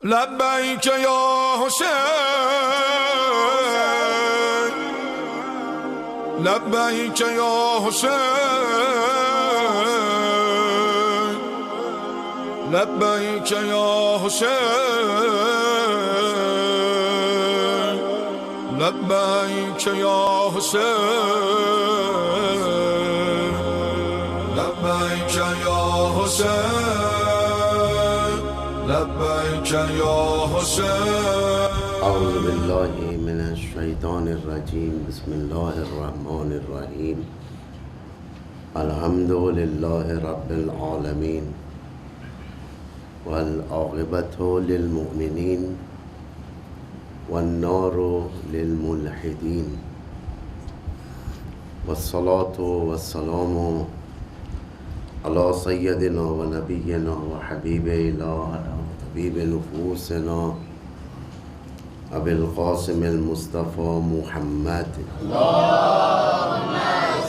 لبیک یا حسین، لبیک یا حسین، لبیک یا حسین، لبیک یا حسین، لبیک یا حسین، لبیک یا حسین۔ اعوذ باللہ من الشیطان الرجیم، بسم اللہ الرحمن الرحیم، الحمد للہ رب العالمین، والعاقبۃ للمؤمنین، والنار للملحدین، والصلاة والسلام علی سیدنا و نبینا و حبیب الہ طبیب نفوسنا ابی القاسم المصطفى محمد اللهم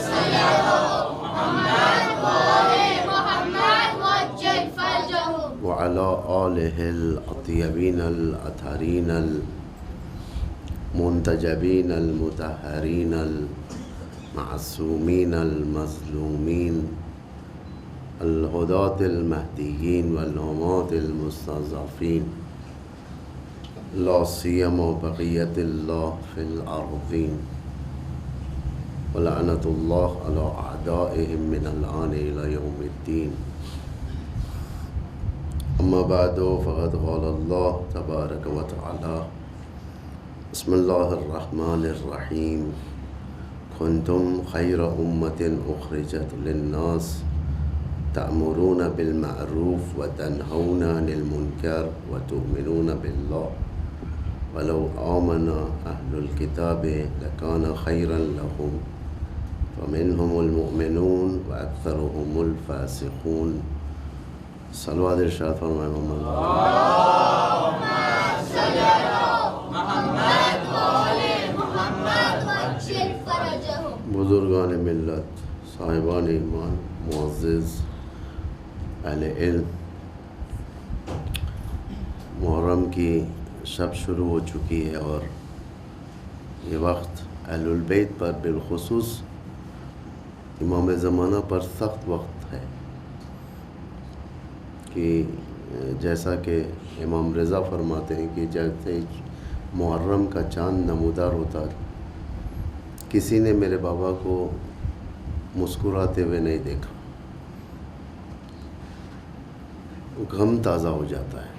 صل على محمد وآل محمد وعجل فرجهم وعلى آله الأطيبين الأطهرين المنتجبين المطهرين المعصومين المظلومين الهداة المهديين والهماة المستضعفين، لا سيما بقية الله في الأرضين، ولعنة الله على أعدائهم من الآن إلى يوم الدين. أما بعد، فقد قال الله تبارك وتعالى: بسم الله الرحمن الرحيم، كنتم خير أمة أخرجت للناس تأمرون بالمعروف وتنهون عن المنكر وتؤمنون بالله ولو آمن أهل الكتاب لكان خيرا لهم فمنهم المؤمنون وأكثرهم الفاسقون. صلوات ارشاد فرمائے محمد اللهم صل على محمد وآل محمد وعجل فرجهم۔ بزرگان ملت، صاحبان ایمان، معزز اہل علم، محرم کی شب شروع ہو چکی ہے اور یہ وقت اہل البیت پر بالخصوص امام زمانہ پر سخت وقت ہے کہ جیسا کہ امام رضا فرماتے ہیں کہ جیسے محرم کا چاند نمودار ہوتا، کسی نے میرے بابا کو مسکراتے ہوئے نہیں دیکھا، غم تازہ ہو جاتا ہے،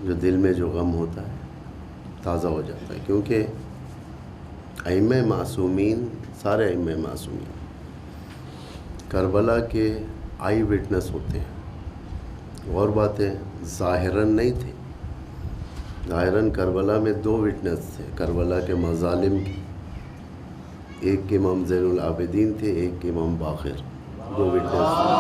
جو دل میں جو غم ہوتا ہے تازہ ہو جاتا ہے، کیونکہ ائمہ معصومین، سارے ائمہ معصومین کربلا کے آئی وٹنس ہوتے ہیں۔ اور باتیں ظاہراً نہیں تھے، ظاہراً کربلا میں دو وٹنس تھے کربلا کے مظالم کی، ایک امام زین العابدین تھے، ایک امام باقر، دو وٹنس تھے۔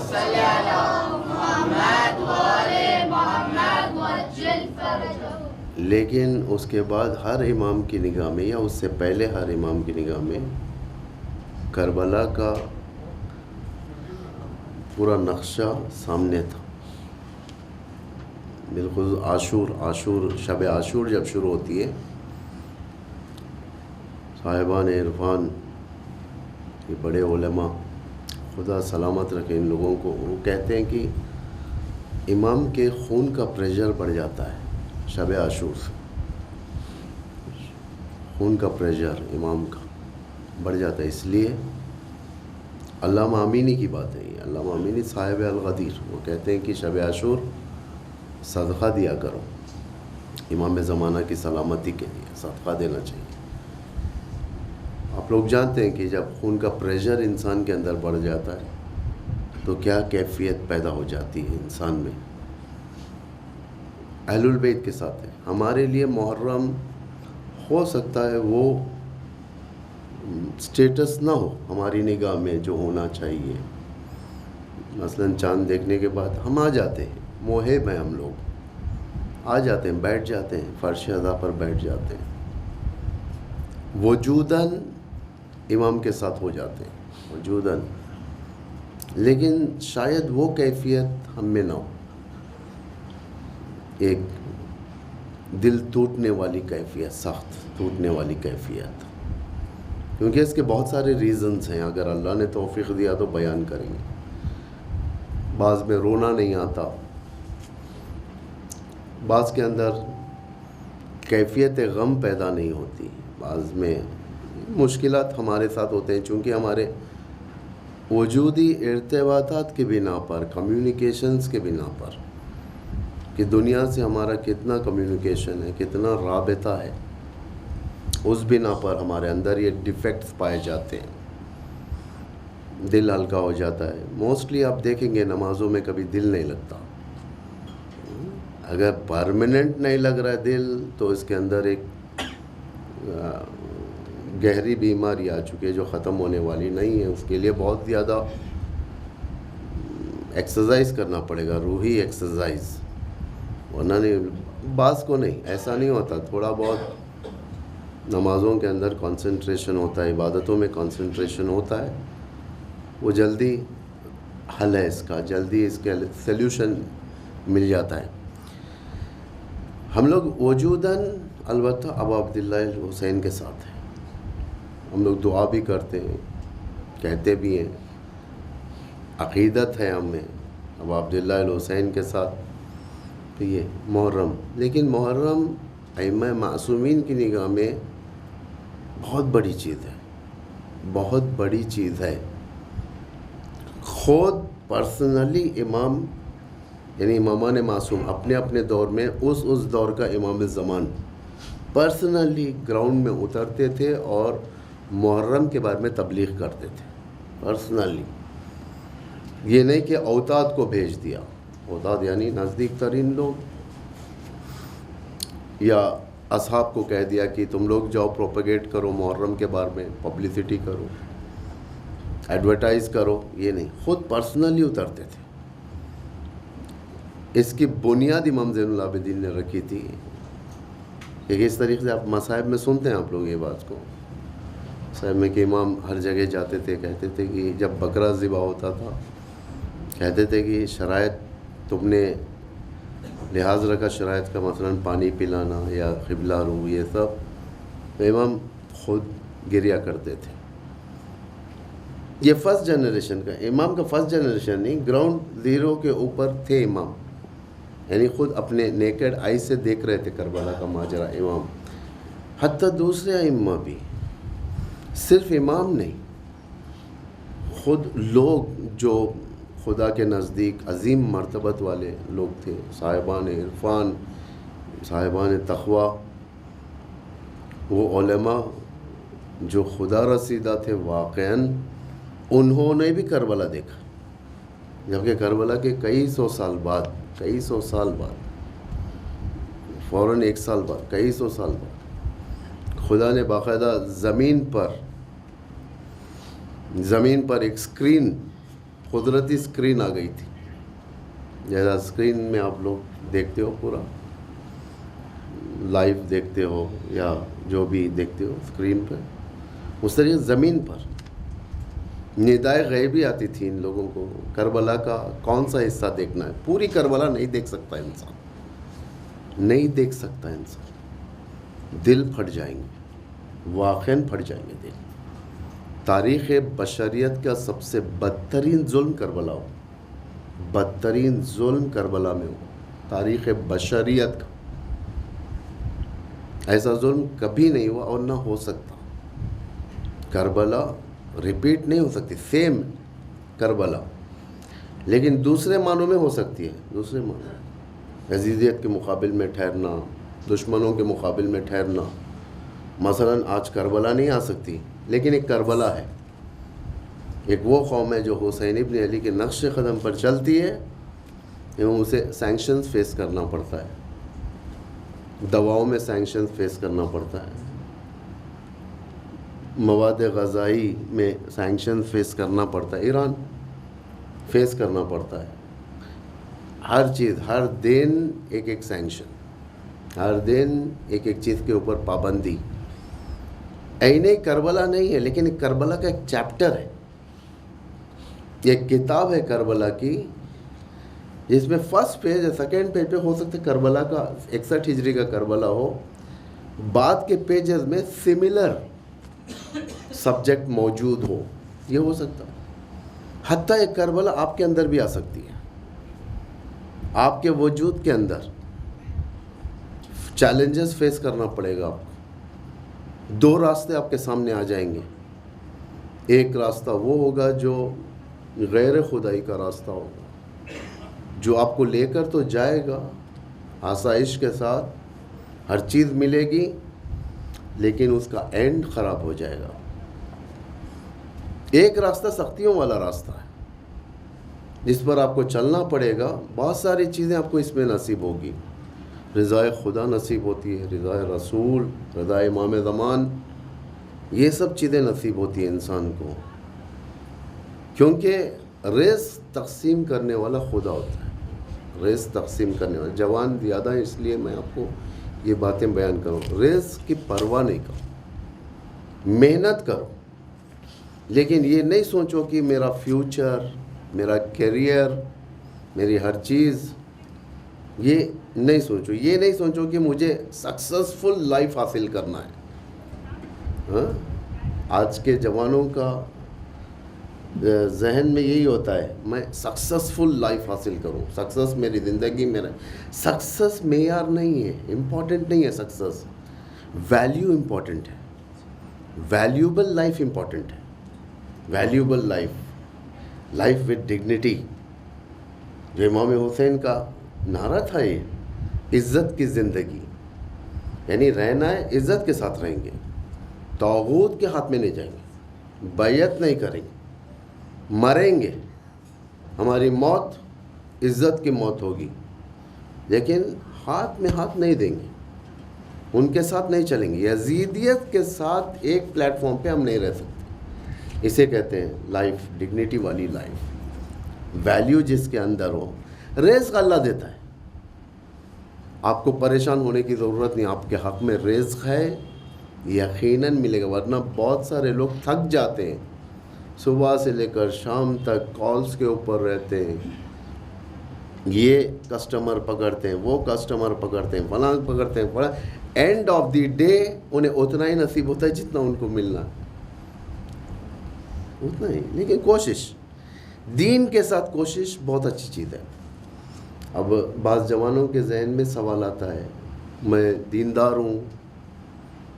صل على محمد وآل محمد وعجل فرجهم۔ لیکن اس کے بعد ہر امام کی نگاہ میں، یا اس سے پہلے ہر امام کی نگاہ میں، کربلا کا پورا نقشہ سامنے تھا۔ بالخصوص عاشور، شب عاشور جب شروع ہوتی ہے، صاحبان عرفان، یہ بڑے علماء، خدا سلامت رکھے ان لوگوں کو، وہ کہتے ہیں کہ امام کے خون کا پریشر بڑھ جاتا ہے شب عاشور سے، خون کا پریشر امام کا بڑھ جاتا ہے، اس لیے علامہ امینی کی بات ہے یہ، علامہ امینی صاحب الغدیر، وہ کہتے ہیں کہ شب عاشور صدقہ دیا کرو، امام زمانہ کی سلامتی کے لیے صدقہ دینا چاہیے۔ آپ لوگ جانتے ہیں کہ جب خون کا پریشر انسان کے اندر بڑھ جاتا ہے تو کیا کیفیت پیدا ہو جاتی ہے انسان میں۔ اہل البیت کے ساتھ ہے، ہمارے لیے محرم ہو سکتا ہے وہ سٹیٹس نہ ہو ہماری نگاہ میں جو ہونا چاہیے، مثلا چاند دیکھنے کے بعد ہم آ جاتے ہیں، محب ہیں ہم لوگ، آ جاتے ہیں، بیٹھ جاتے ہیں، فرش ادا پر بیٹھ جاتے ہیں، وجوداً امام کے ساتھ ہو جاتے ہیں وجوداً، لیکن شاید وہ کیفیت ہم میں نہ ہو۔ ایک دل ٹوٹنے والی کیفیت، سخت ٹوٹنے والی کیفیت، کیونکہ اس کے بہت سارے ریزنز ہیں، اگر اللہ نے توفیق دیا تو بیان کریں گے۔ بعض میں رونا نہیں آتا، بعض کے اندر کیفیت غم پیدا نہیں ہوتی، بعض میں مشکلات ہمارے ساتھ ہوتے ہیں، چونکہ ہمارے وجودی ارتباطات کی بنا پر، کمیونیکیشنز کے بنا پر، کہ دنیا سے ہمارا کتنا کمیونیکیشن ہے، کتنا رابطہ ہے، اس بنا پر ہمارے اندر یہ ڈیفیکٹس پائے جاتے ہیں، دل ہلکا ہو جاتا ہے۔ موسٹلی آپ دیکھیں گے نمازوں میں کبھی دل نہیں لگتا، اگر پرماننٹ نہیں لگ رہا ہے دل تو اس کے اندر ایک گہری بیماری آ چکی ہے جو ختم ہونے والی نہیں ہے۔ اس کے لیے بہت زیادہ ایکسرسائز کرنا پڑے گا، روحی ایکسرسائز، ورنہ نہیں۔ بعض کو نہیں، ایسا نہیں ہوتا، تھوڑا بہت نمازوں کے اندر کنسنٹریشن ہوتا ہے، عبادتوں میں کنسنٹریشن ہوتا ہے، وہ جلدی حل ہے اس کا، جلدی اس کے سلیوشن مل جاتا ہے۔ ہم لوگ وجوداً البتہ ابا عبداللہ الحسین کے ساتھ ہیں، ہم لوگ دعا بھی کرتے ہیں، کہتے بھی ہیں، عقیدت ہے ہم میں ابا عبداللہ الحسین کے ساتھ۔ تو یہ محرم، لیکن محرم ائمہ معصومین کی نگاہ میں بہت بڑی چیز ہے، بہت بڑی چیز ہے۔ خود پرسنلی امام، یعنی امامان معصوم اپنے اپنے دور میں اس دور کا امام زمان پرسنلی گراؤنڈ میں اترتے تھے اور محرم کے بارے میں تبلیغ کرتے تھے پرسنلی۔ یہ نہیں کہ اوتاد کو بھیج دیا، اوتاد یعنی نزدیک ترین لوگ، یا اصحاب کو کہہ دیا کہ تم لوگ جاؤ پروپیگیٹ کرو محرم کے بارے میں، پبلسٹی کرو، ایڈورٹائز کرو، یہ نہیں، خود پرسنلی اترتے تھے۔ اس کی بنیاد امام زین العابدین نے رکھی تھی، کہ اس طریقے سے آپ مصائب میں سنتے ہیں آپ لوگ یہ بات کو، مصائب میں کہ امام ہر جگہ جاتے تھے، کہتے تھے کہ جب بکرا ذبح ہوتا تھا کہتے تھے کہ شرائط تم نے لحاظ رکھا، شرائط کا مثلا پانی پلانا یا قبلہ رو، یہ سب، تو امام خود گریا کرتے تھے۔ یہ فرسٹ جنریشن کا امام کا فرسٹ جنریشن نہیں، گراؤنڈ زیرو کے اوپر تھے امام، یعنی خود اپنے نیکڈ آئی سے دیکھ رہے تھے کربلا کا ماجرا امام۔ حتیٰ دوسرے ائمہ بھی، صرف امام نہیں، خود لوگ جو خدا کے نزدیک عظیم مرتبت والے لوگ تھے، صاحبان عرفان، صاحبان تقویٰ، وہ علماء جو خدا رسیدہ تھے واقعاً، انہوں نے بھی کربلا دیکھا، جبکہ کربلا کے کئی سو سال بعد، فوراً 1 سال بعد، کئی سو سال بعد خدا نے باقاعدہ زمین پر ایک سکرین، قدرتی سکرین آ گئی تھی، جیسا سکرین میں آپ لوگ دیکھتے ہو، پورا لائیو دیکھتے ہو یا جو بھی دیکھتے ہو سکرین پر، اس طریقے زمین پر ندائے غیبی آتی تھی ان لوگوں کو، کربلا کا کون سا حصہ دیکھنا ہے۔ پوری کربلا نہیں دیکھ سکتا انسان، نہیں دیکھ سکتا انسان، دل پھٹ جائیں گے، واقعاً پھٹ جائیں گے دل۔ تاریخ بشریت کا سب سے بدترین ظلم کربلا ہو، بدترین ظلم کربلا میں ہو، تاریخ بشریت کا ایسا ظلم کبھی نہیں ہوا اور نہ ہو سکتا۔ کربلا ریپیٹ نہیں ہو سکتی، سیم کربلا، لیکن دوسرے معنوں میں ہو سکتی ہے، دوسرے معنوں، عزیزیت کے مقابل میں ٹھہرنا، دشمنوں کے مقابل میں ٹھہرنا۔ مثلا آج کربلا نہیں آ سکتی، لیکن ایک کربلا ہے، ایک وہ قوم ہے جو حسین ابن علی کے نقش قدم پر چلتی ہے، اسے سینکشنز فیس کرنا پڑتا ہے، دواؤں میں سینکشنز فیس کرنا پڑتا ہے، مواد غذائی میں سینکشن فیس کرنا پڑتا ہے، ایران فیس کرنا پڑتا ہے، ہر چیز، ہر دن ایک سینکشن، ہر دن ایک چیز کے اوپر پابندی۔ عین کربلا نہیں ہے، لیکن ایک کربلا کا ایک چیپٹر ہے، ایک کتاب ہے کربلا کی، اس میں فرسٹ پیج ہے، سیکنڈ پیج پہ ہو سکتا ہے کربلا کا 61 ہجری کا کربلا ہو، بعد کے پیجز میں سملر سبجیکٹ موجود ہو، یہ ہو سکتا ہے۔ حتیٰ ایک کربلا آپ کے اندر بھی آ سکتی ہے، آپ کے وجود کے اندر چیلنجز فیس کرنا پڑے گا آپ کو۔ 2 راستے آپ کے سامنے آ جائیں گے، ایک راستہ وہ ہوگا جو غیر خدائی کا راستہ ہوگا، جو آپ کو لے کر تو جائے گا آسائش کے ساتھ، ہر چیز ملے گی، لیکن اس کا اینڈ خراب ہو جائے گا۔ ایک راستہ سختیوں والا راستہ ہے، جس پر آپ کو چلنا پڑے گا، بہت ساری چیزیں آپ کو اس میں نصیب ہوگی، رضائے خدا نصیب ہوتی ہے، رضائے رسول، رضائے امام زمان، یہ سب چیزیں نصیب ہوتی ہیں انسان کو، کیونکہ رزق تقسیم کرنے والا خدا ہوتا ہے، رزق تقسیم کرنے والا۔ جوان زیادہ ہے اس لیے میں آپ کو یہ باتیں بیان کروں، رزق کی پرواہ نہیں کرو، محنت کرو، لیکن یہ نہیں سوچو کہ میرا فیوچر، میرا کیریئر، میری ہر چیز، یہ نہیں سوچو، یہ نہیں سوچو کہ مجھے سکسیسفل لائف حاصل کرنا ہے۔ ہاں، آج کے جوانوں کا ذہن میں یہی ہوتا ہے، میں سکسیسفل لائف حاصل کروں، سکسیس میری زندگی میں رہے۔ سکسیس معیار نہیں ہے، امپورٹنٹ نہیں ہے سکسیس، ویلیو امپورٹنٹ ہے، ویلیوبل لائف امپورٹنٹ ہے، valuable life, life with dignity, جو امام حسین کا نعرہ تھا، یہ عزت کی زندگی، یعنی رہنا ہے عزت کے ساتھ رہیں گے، طاغوت کے ہاتھ میں نہیں جائیں گے، بیعت نہیں کریں گے، مریں گے، ہماری موت عزت کی موت ہوگی، لیکن ہاتھ میں ہاتھ نہیں دیں گے، ان کے ساتھ نہیں چلیں گے، یزیدیت کے ساتھ ایک پلیٹ فارم پہ ہم نہیں رہ سکتے۔ اسے کہتے ہیں لائف، ڈگنیٹی والی لائف، ویلیو جس کے اندر ہو۔ رزق اللہ دیتا ہے، آپ کو پریشان ہونے کی ضرورت نہیں، آپ کے حق میں رزق ہے، یقیناً ملے گا، ورنہ بہت سارے لوگ تھک جاتے ہیں، صبح سے لے کر شام تک کالز کے اوپر رہتے ہیں، یہ کسٹمر پکڑتے ہیں، وہ کسٹمر پکڑتے ہیں، فلاں پکڑتے ہیں، فلاں، اینڈ آف دی ڈے انہیں اتنا ہی نصیب ہوتا ہے جتنا ان کو ملنا، اتنا ہی۔ لیکن کوشش، دین کے ساتھ کوشش بہت اچھی چیز ہے۔ اب بعض جوانوں کے ذہن میں سوال آتا ہے، میں دیندار ہوں،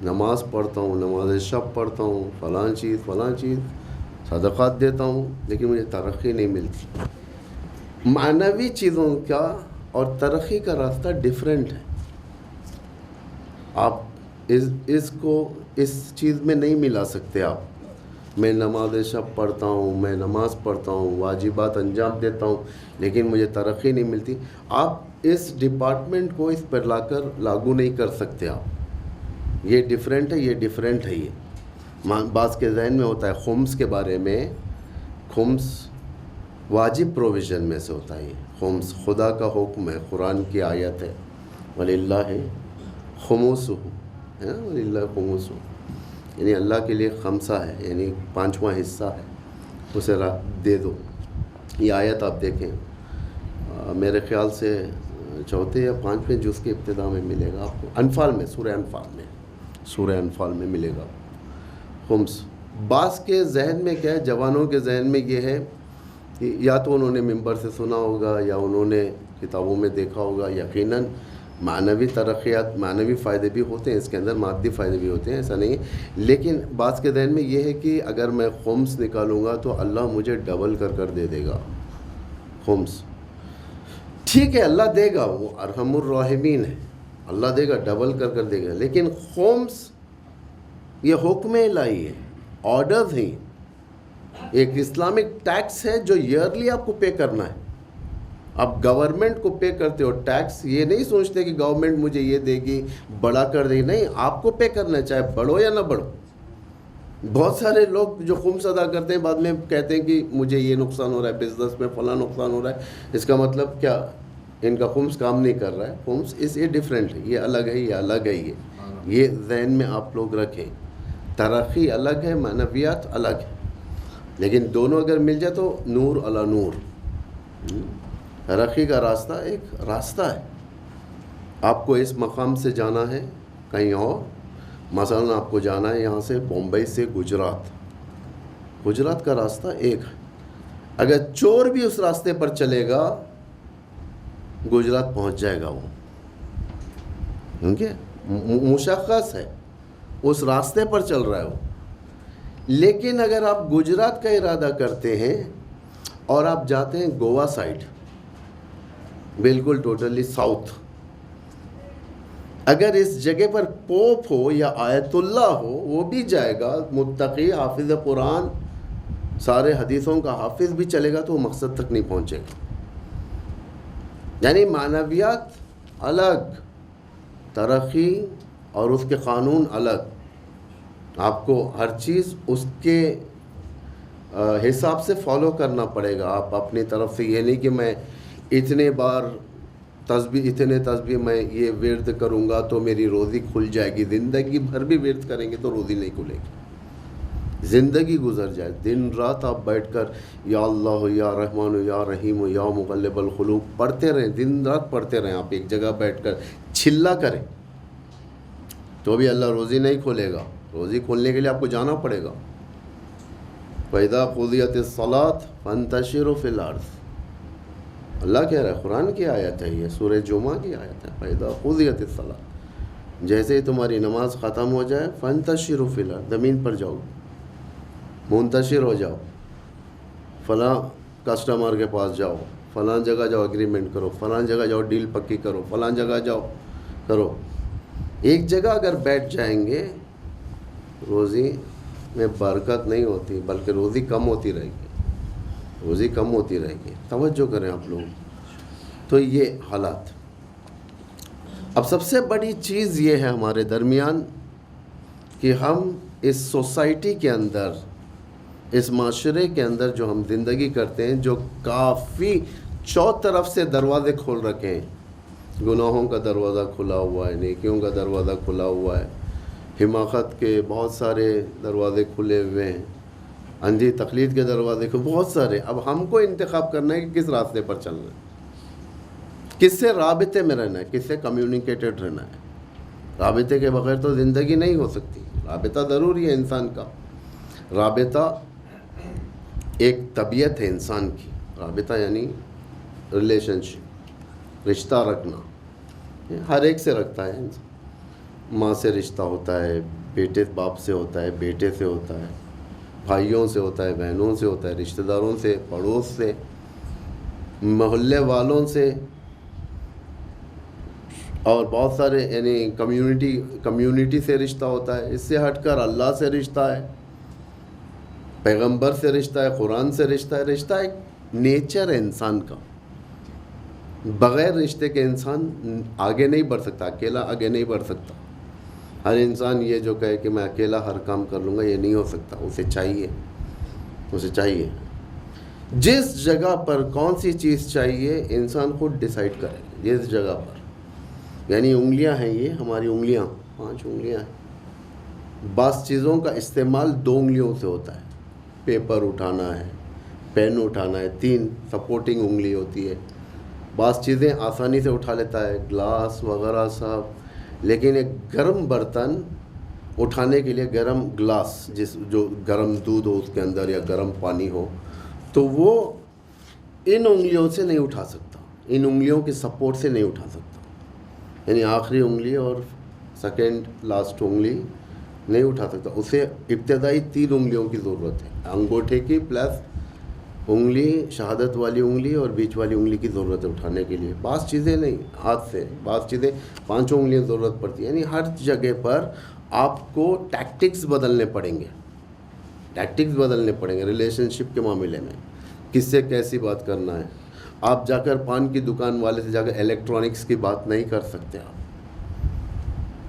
نماز پڑھتا ہوں، نماز شب پڑھتا ہوں، فلاں چیز صدقات دیتا ہوں، لیکن مجھے ترقی نہیں ملتی۔ معنوی چیزوں کا اور ترقی کا راستہ ڈیفرنٹ ہے، آپ اس کو اس چیز میں نہیں ملا سکتے۔ آپ، میں نماز شب پڑھتا ہوں، میں نماز پڑھتا ہوں، واجبات انجام دیتا ہوں، لیکن مجھے ترقی نہیں ملتی، آپ اس ڈپارٹمنٹ کو اس پر لا کر لاگو نہیں کر سکتے۔ آپ، یہ ڈیفرنٹ ہے، یہ ڈیفرنٹ ہے۔ یہ بعض کے ذہن میں ہوتا ہے خمس کے بارے میں، خمس واجب پروویژن میں سے ہوتا ہے، خمس خدا کا حکم ہے، قرآن کی آیت ہے، وَلِلَّهِ خُمُسُهُ، وَلِلَّهِ خُمُسُهُ، یعنی اللہ کے لیے خمسہ ہے، یعنی 5واں حصہ ہے، اسے دے دو۔ یہ آیت آپ دیکھیں، میرے خیال سے 4 یا 5ویں جز کے ابتدا میں ملے گا آپ کو، انفال میں، سورہ انفال میں ملے گا خمس۔ بعض کے ذہن میں کیا ہے، جوانوں کے ذہن میں یہ ہے کہ یا تو انہوں نے ممبر سے سنا ہوگا یا انہوں نے کتابوں میں دیکھا ہوگا، یقیناً معنوی ترقیات، معنوی فائدے بھی ہوتے ہیں اس کے اندر، مادی فائدے بھی ہوتے ہیں، ایسا نہیں ہے، لیکن بعض کے ذہن میں یہ ہے کہ اگر میں خمس نکالوں گا تو اللہ مجھے ڈبل کر دے دے گا خمس۔ ٹھیک ہے، اللہ دے گا، وہ ارحم الراحمین ہے، اللہ دے گا، ڈبل کر دے گا، لیکن خمس یہ حکم الہی ہے، آرڈرز ہیں، ایک اسلامک ٹیکس ہے جو ایئرلی آپ کو پے کرنا ہے۔ آپ گورنمنٹ کو پے کرتے ہو ٹیکس، یہ نہیں سوچتے کہ گورنمنٹ مجھے یہ دے گی، بڑا کر دے گی، نہیں، آپ کو پے کرنا ہے، چاہے بڑھو یا نہ بڑھو۔ بہت سارے لوگ جو خمس ادا کرتے ہیں بعد میں کہتے ہیں کہ مجھے یہ نقصان ہو رہا ہے، بزنس میں فلاں نقصان ہو رہا ہے، اس کا مطلب کیا، ان کا خمس کام نہیں کر رہا ہے۔ خمس یہ ڈیفرنٹ ہے، یہ الگ ہے، یہ الگ ہے، یہ ذہن میں آپ لوگ رکھیں۔ ترقی الگ ہے، معنویات الگ ہے، لیکن دونوں اگر مل جائے تو نور علی نور۔ ترقی کا راستہ ایک راستہ ہے. آپ کو اس مقام سے جانا ہے کہیں اور، مثلا آپ کو جانا ہے یہاں سے بمبئی سے گجرات. گجرات کا راستہ ایک ہے. اگر چور بھی اس راستے پر چلے گا گجرات پہنچ جائے گا وہ، کیونکہ مشخص ہے اس راستے پر چل رہا ہے وہ. لیکن اگر آپ گجرات کا ارادہ کرتے ہیں اور آپ جاتے ہیں گوا سائڈ، بالکل ٹوٹلی ساؤتھ، اگر اس جگہ پر پوپ ہو یا آیت اللہ ہو، وہ بھی جائے گا، متقی حافظ قرآن سارے حدیثوں کا حافظ بھی چلے گا تو وہ مقصد تک نہیں پہنچے گا. یعنی معنویات الگ، ترقی اور اس کے قانون الگ. آپ کو ہر چیز اس کے حساب سے فالو کرنا پڑے گا. آپ اپنی طرف سے یہ نہیں کہ میں اتنے بار اتنے تسبیح میں یہ ورد کروں گا تو میری روزی کھل جائے گی. زندگی بھر بھی ورد کریں گے تو روزی نہیں کھلے گی. زندگی گزر جائے، دن رات آپ بیٹھ کر یا اللہ یا رحمان یا رحیم یا مقلب القلوب پڑھتے رہیں، دن رات پڑھتے رہیں. آپ ایک جگہ بیٹھ کر چلا کریں تو بھی اللہ روزی نہیں کھولے گا. روزی کھولنے کے لیے آپ کو جانا پڑے گا. فَإِذَا قُضِيَتِ الصَّلَاةُ فَانتَشِرُوا فِي الْأَرْضِ. اللہ کہہ رہا ہے، قرآن کی آیت ہے یہ، سورہ جمعہ کی آیت ہے. فَإِذَا قُضِيَتِ الصَّلَاةُ، جیسے ہی تمہاری نماز ختم ہو جائے فَانتَشِرُوا فِي الْأَرْضِ، زمین پر جاؤ، منتشر ہو جاؤ. فلاں کسٹمر کے پاس جاؤ، فلاں جگہ جاؤ ایگریمنٹ کرو، فلاں جگہ جاؤ ڈیل پکی کرو، فلاں جگہ جاؤ کرو. ایک جگہ اگر بیٹھ جائیں گے روزی میں برکت نہیں ہوتی بلکہ روزی کم ہوتی رہے گی، روزی کم ہوتی رہے گی. توجہ کریں آپ لوگ. تو یہ حالات. اب سب سے بڑی چیز یہ ہے ہمارے درمیان کہ ہم اس سوسائٹی کے اندر، اس معاشرے کے اندر جو ہم زندگی کرتے ہیں، جو کافی چوطرف سے دروازے کھول رکھے ہیں. گناہوں کا دروازہ کھلا ہوا ہے، نیکیوں کا دروازہ کھلا ہوا ہے، حماقت کے بہت سارے دروازے کھلے ہوئے ہیں، اندھی تقلید کے دروازے بہت سارے. اب ہم کو انتخاب کرنا ہے کہ کس راستے پر چلنا ہے، کس سے رابطے میں رہنا ہے، کس سے کمیونیکیٹڈ رہنا ہے. رابطے کے بغیر تو زندگی نہیں ہو سکتی. رابطہ ضروری ہے انسان کا. رابطہ ایک طبیعت ہے انسان کی. رابطہ یعنی ریلیشن شپ، رشتہ رکھنا. ہر ایک سے رکھتا ہے انسان. ماں سے رشتہ ہوتا ہے، بیٹے باپ سے ہوتا ہے، بیٹے سے ہوتا ہے، بھائیوں سے ہوتا ہے، بہنوں سے ہوتا ہے، رشتہ داروں سے، پڑوس سے، محلے والوں سے، اور بہت سارے یعنی کمیونٹی سے رشتہ ہوتا ہے. اس سے ہٹ کر اللہ سے رشتہ ہے، پیغمبر سے رشتہ ہے، قرآن سے رشتہ ہے. رشتہ ایک نیچر ہے انسان کا. بغیر رشتے کے انسان آگے نہیں بڑھ سکتا، اکیلا آگے نہیں بڑھ سکتا. ہر انسان یہ جو کہے کہ میں اکیلا ہر کام کر لوں گا، یہ نہیں ہو سکتا. اسے چاہیے جس جگہ پر کون سی چیز چاہیے انسان خود ڈیسائیڈ کرے. جس جگہ پر یعنی انگلیاں ہیں، یہ ہماری انگلیاں 5 انگلیاں ہیں. بعض چیزوں کا استعمال 2 انگلیوں سے ہوتا ہے. پیپر اٹھانا ہے، پین اٹھانا ہے، 3 سپورٹنگ انگلی ہوتی ہے. بعض چیزیں آسانی سے اٹھا لیتا ہے، گلاس وغیرہ سب. لیکن ایک گرم برتن اٹھانے کے لیے، گرم گلاس جو گرم دودھ ہو اس کے اندر یا گرم پانی ہو، تو وہ ان انگلیوں سے نہیں اٹھا سکتا، ان انگلیوں کے سپورٹ سے نہیں اٹھا سکتا. یعنی آخری انگلی اور سیکنڈ لاسٹ انگلی نہیں اٹھا سکتا. اسے ابتدائی 3 انگلیوں کی ضرورت ہے. انگوٹھے کی پلس انگلی، شہادت والی انگلی اور بیچ والی انگلی کی ضرورت ہے اٹھانے کے لیے. بعض چیزیں نہیں، ہاتھ سے. بعض چیزیں 5 انگلیاں ضرورت پڑتی ہے. یعنی ہر جگہ پر آپ کو ٹیکٹکس بدلنے پڑیں گے. ریلیشن شپ کے معاملے میں کس سے کیسی بات کرنا ہے. آپ جا کر پان کی دکان والے سے جا کر الیکٹرانکس کی بات نہیں کر سکتے.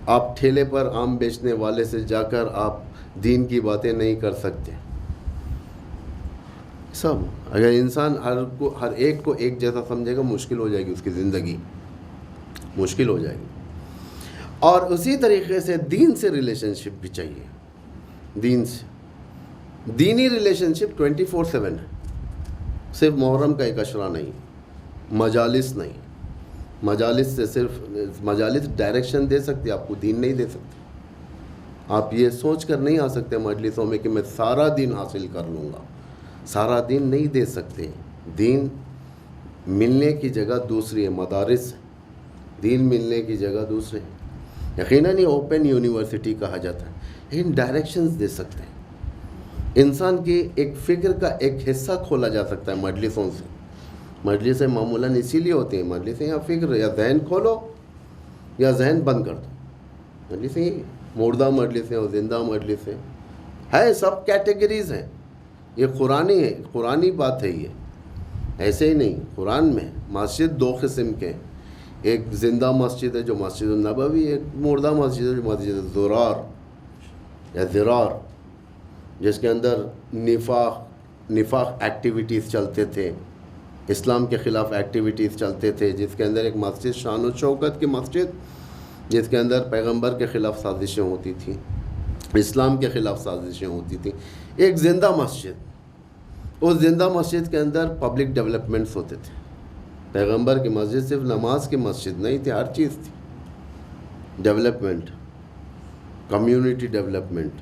آپ ٹھیلے پر آم بیچنے والے سے جا کر آپ دین کی باتیں نہیں کر سکتے. سب اگر انسان ہر ایک کو ایک جیسا سمجھے گا، مشکل ہو جائے گی اس کی زندگی، مشکل ہو جائے گی. اور اسی طریقے سے دین سے ریلیشن شپ بھی چاہیے. دین سے دینی ریلیشن شپ 24/7 ہے. صرف محرم کا ایک اشرا نہیں. مجالس نہیں. مجالس سے صرف مجالس ڈائریکشن دے سکتی، آپ کو دین نہیں دے سکتی. آپ یہ سوچ کر نہیں آ سکتے مجلسوں میں کہ میں سارا دین حاصل کر لوں گا. سارا دین نہیں دے سکتے. دین ملنے کی جگہ دوسری ہے، مدارس. دین ملنے کی جگہ دوسرے. یقیناً یہ اوپن یونیورسٹی کہا جاتا ہے، لیکن ڈائریکشنز دے سکتے ہیں. انسان کی ایک فکر کا ایک حصہ کھولا جا سکتا ہے مجلسوں سے. مجلسیں معمولاً اسی لیے ہوتی ہیں، مجلسیں یا فکر یا ذہن کھولو یا ذہن بند کر دو. مجلسیں مردہ مجلسیں اور زندہ مجلسیں ہے، سب کیٹیگریز ہیں. یہ قرآنی ہے، قرآنی بات ہے. یہ ایسے ہی نہیں. قرآن میں مسجد دو قسم کے ہیں. ایک زندہ مسجد ہے جو مسجد النبوی، ایک مردہ مسجد ہے جو مسجد زرار یا زرار، جس کے اندر نفاق ایکٹیویٹیز چلتے تھے، اسلام کے خلاف ایکٹیویٹیز چلتے تھے. جس کے اندر ایک مسجد شان و شوکت کی مسجد، جس کے اندر پیغمبر کے خلاف سازشیں ہوتی تھیں، اسلام کے خلاف سازشیں ہوتی تھیں. ایک زندہ مسجد، اس زندہ مسجد کے اندر پبلک ڈیولپمنٹس ہوتے تھے. پیغمبر کی مسجد صرف نماز کی مسجد نہیں تھی، ہر چیز تھی. Development, community development.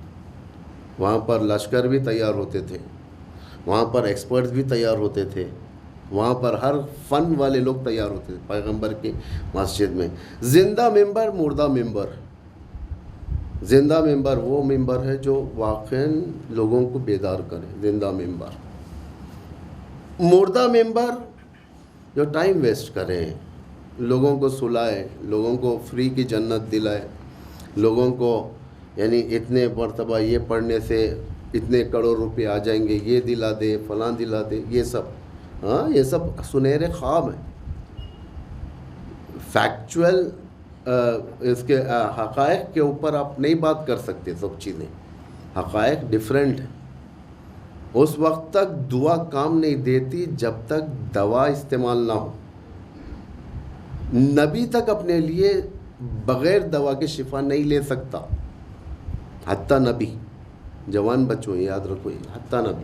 وہاں پر لشکر بھی تیار ہوتے تھے، وہاں پر ایکسپرٹس بھی تیار ہوتے تھے، وہاں پر ہر فن والے لوگ تیار ہوتے تھے پیغمبر کی مسجد میں. زندہ ممبر، مردہ ممبر. زندہ ممبر وہ ممبر ہے جو واقعاً لوگوں کو بیدار کرے، زندہ ممبر. مردہ ممبر جو ٹائم ویسٹ کرے، لوگوں کو سلائے، لوگوں کو فری کی جنت دلائے، لوگوں کو یعنی اتنے مرتبہ یہ پڑھنے سے اتنے کروڑ روپے آ جائیں گے، یہ دلا دے، فلاں دلا دے. یہ سب یہ سب سنہرے خواب ہیں. فیکچول اس کے حقائق کے اوپر آپ نہیں بات کر سکتے. سب چیزیں حقائق ڈیفرنٹ ہیں. اس وقت تک دعا کام نہیں دیتی جب تک دوا استعمال نہ ہو. نبی تک اپنے لیے بغیر دوا کے شفا نہیں لے سکتا، حتیٰ نبی. جوان بچوں یاد رکھو، حتیٰ نبی.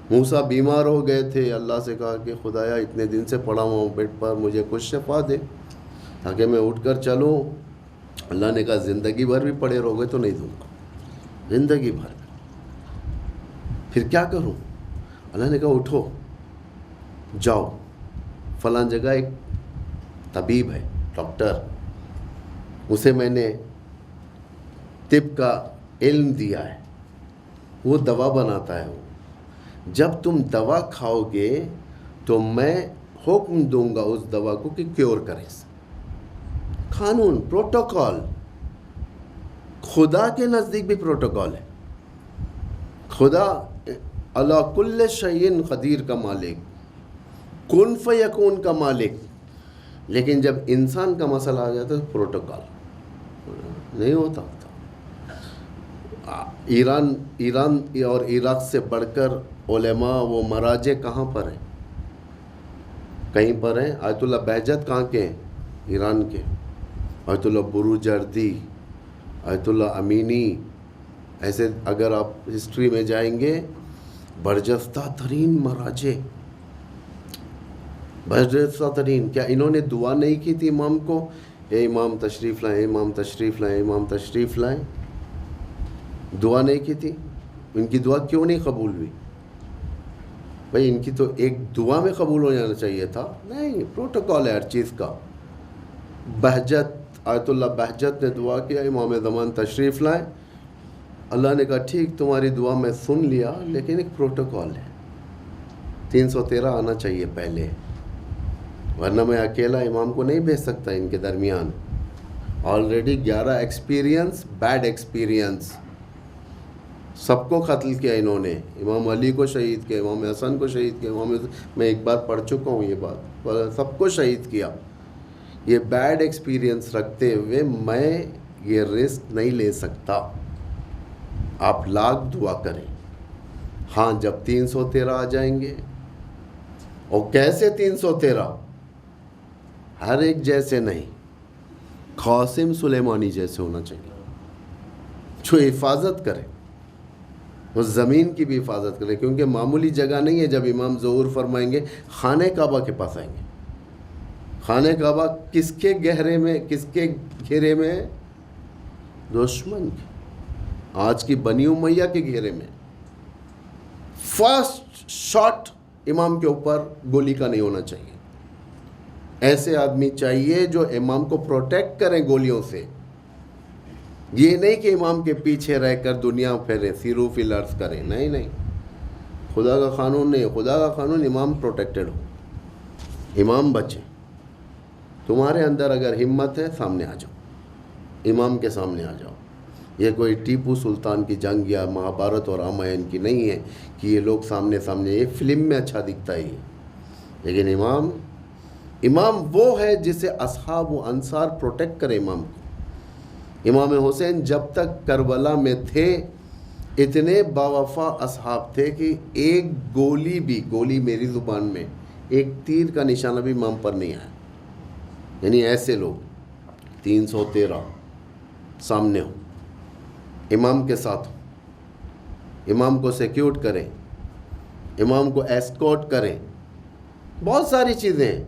موسیٰ بیمار ہو گئے تھے، اللہ سے کہا کہ خدایا اتنے دن سے پڑا ہوا ہوں بیڈ پر، مجھے کچھ شفا دے تاکہ میں اٹھ کر چلوں. اللہ نے کہا زندگی بھر بھی پڑے رہو گے تو نہیں دوں گا، زندگی بھر. پھر کیا کروں؟ اللہ نے کہا اٹھو، جاؤ فلاں جگہ ایک طبیب ہے، ڈاکٹر، اسے میں نے طب کا علم دیا ہے، وہ دوا بناتا ہے. جب تم دوا کھاؤ گے تو میں حکم دوں گا اس دوا کو کہ کیور کرے. قانون، پروٹوکول. خدا کے نزدیک بھی پروٹوکول ہے. خدا اللہ کل شیء قدیر کا مالک، کن فیکون کا مالک. لیکن جب انسان کا مسئلہ آ جاتا ہے تو پروٹوکول نہیں ہوتا. ایران اور عراق سے بڑھ کر علماء و مراجع کہاں پر ہیں؟ کہیں پر ہیں. آیت اللہ بہجت کہاں کے ہیں؟ ایران کے. آیت اللہ بروجردی، آیت اللہ امینی. ایسے اگر آپ ہسٹری میں جائیں گے، برجستہ ترین مراجع، برجستہ ترین. کیا انہوں نے دعا نہیں کی تھی امام کو، اے امام تشریف لائیں، امام تشریف لائیں، امام تشریف لائیں؟ دعا نہیں کی تھی؟ ان کی دعا کیوں نہیں قبول ہوئی؟ بھائی ان کی تو ایک دعا میں قبول ہو جانا چاہیے تھا. نہیں، پروٹوکول ہے ہر چیز کا. بہجت، آیت اللہ بہجت نے دعا کیا امام زمان تشریف لائیں. اللہ نے کہا ٹھیک، تمہاری دعا میں سن لیا، لیکن ایک پروٹوکول ہے. 313 آنا چاہیے پہلے، ورنہ میں اکیلا امام کو نہیں بھیج سکتا ان کے درمیان. Already 11 experience, bad experience. سب کو قتل کیا انہوں نے. امام علی کو شہید کیا، امام حسن کو شہید کیا، میں ایک بار پڑھ چکا ہوں یہ بات. سب کو شہید کیا. یہ بیڈ ایکسپیرینس رکھتے ہوئے میں یہ رسک نہیں لے سکتا. آپ لاکھ دعا کریں. ہاں جب 313 آ جائیں گے. اور کیسے 313؟ ہر ایک جیسے نہیں، قاسم سلیمانی جیسے ہونا چاہیے، جو حفاظت کرے، وہ زمین کی بھی حفاظت کرے. کیونکہ معمولی جگہ نہیں ہے. جب امام ظہور فرمائیں گے خانہ کعبہ کے پاس آئیں گے. خانہ کعبہ کس کے گہرے میں، کس کے گھیرے میں ہے؟ دشمن کے، آج کی بنی امیہ کے گھیرے میں۔ فرسٹ شاٹ امام کے اوپر گولی کا نہیں ہونا چاہیے۔ ایسے آدمی چاہیے جو امام کو پروٹیکٹ کریں گولیوں سے، یہ نہیں کہ امام کے پیچھے رہ کر دنیا پھیرے، سیرو فی الارض کریں، نہیں نہیں، خدا کا قانون نہیں، خدا کا قانون امام پروٹیکٹڈ ہو، امام بچے۔ تمہارے اندر اگر ہمت ہے سامنے آ جاؤ، امام کے سامنے آ جاؤ۔ یہ کوئی ٹیپو سلطان کی جنگ یا مہابھارت اور رامائن کی نہیں ہے کہ یہ لوگ سامنے سامنے، یہ فلم میں اچھا دکھتا ہی ہے، لیکن امام وہ ہے جسے اصحاب و انصار پروٹیکٹ کرے امام کو۔ امام حسین جب تک کربلا میں تھے اتنے باوفا اصحاب تھے کہ ایک گولی میری زبان میں، ایک تیر کا نشانہ بھی امام پر نہیں آیا۔ یعنی ایسے لوگ 313 سامنے ہو، امام کے ساتھ ہو، امام کو سیکیورٹ کریں، امام کو ایسکورٹ کریں، بہت ساری چیزیں ہیں،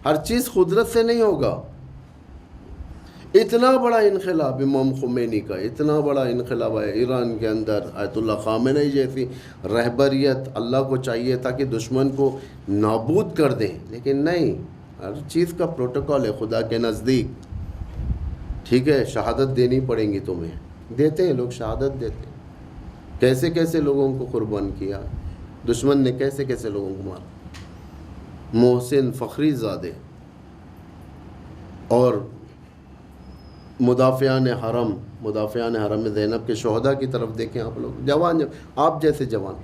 ہر چیز قدرت سے نہیں ہوگا۔ اتنا بڑا انقلاب امام خمینی کا، اتنا بڑا انقلاب ہے ایران کے اندر، آیت اللہ خامنئی جیسی رہبریت، اللہ کو چاہیے تھا کہ دشمن کو نابود کر دیں، لیکن نہیں، ہر چیز کا پروٹوکول ہے خدا کے نزدیک۔ ٹھیک ہے، شہادت دینی پڑیں گی تمہیں، دیتے ہیں لوگ، شہادت دیتے ہیں۔ کیسے کیسے لوگوں کو قربان کیا دشمن نے، کیسے کیسے لوگوں کو مارا۔ محسن فخری زادے اور مدافعان حرم زینب کے شہداء کی طرف دیکھیں آپ لوگ، جوان، آپ جیسے جوان،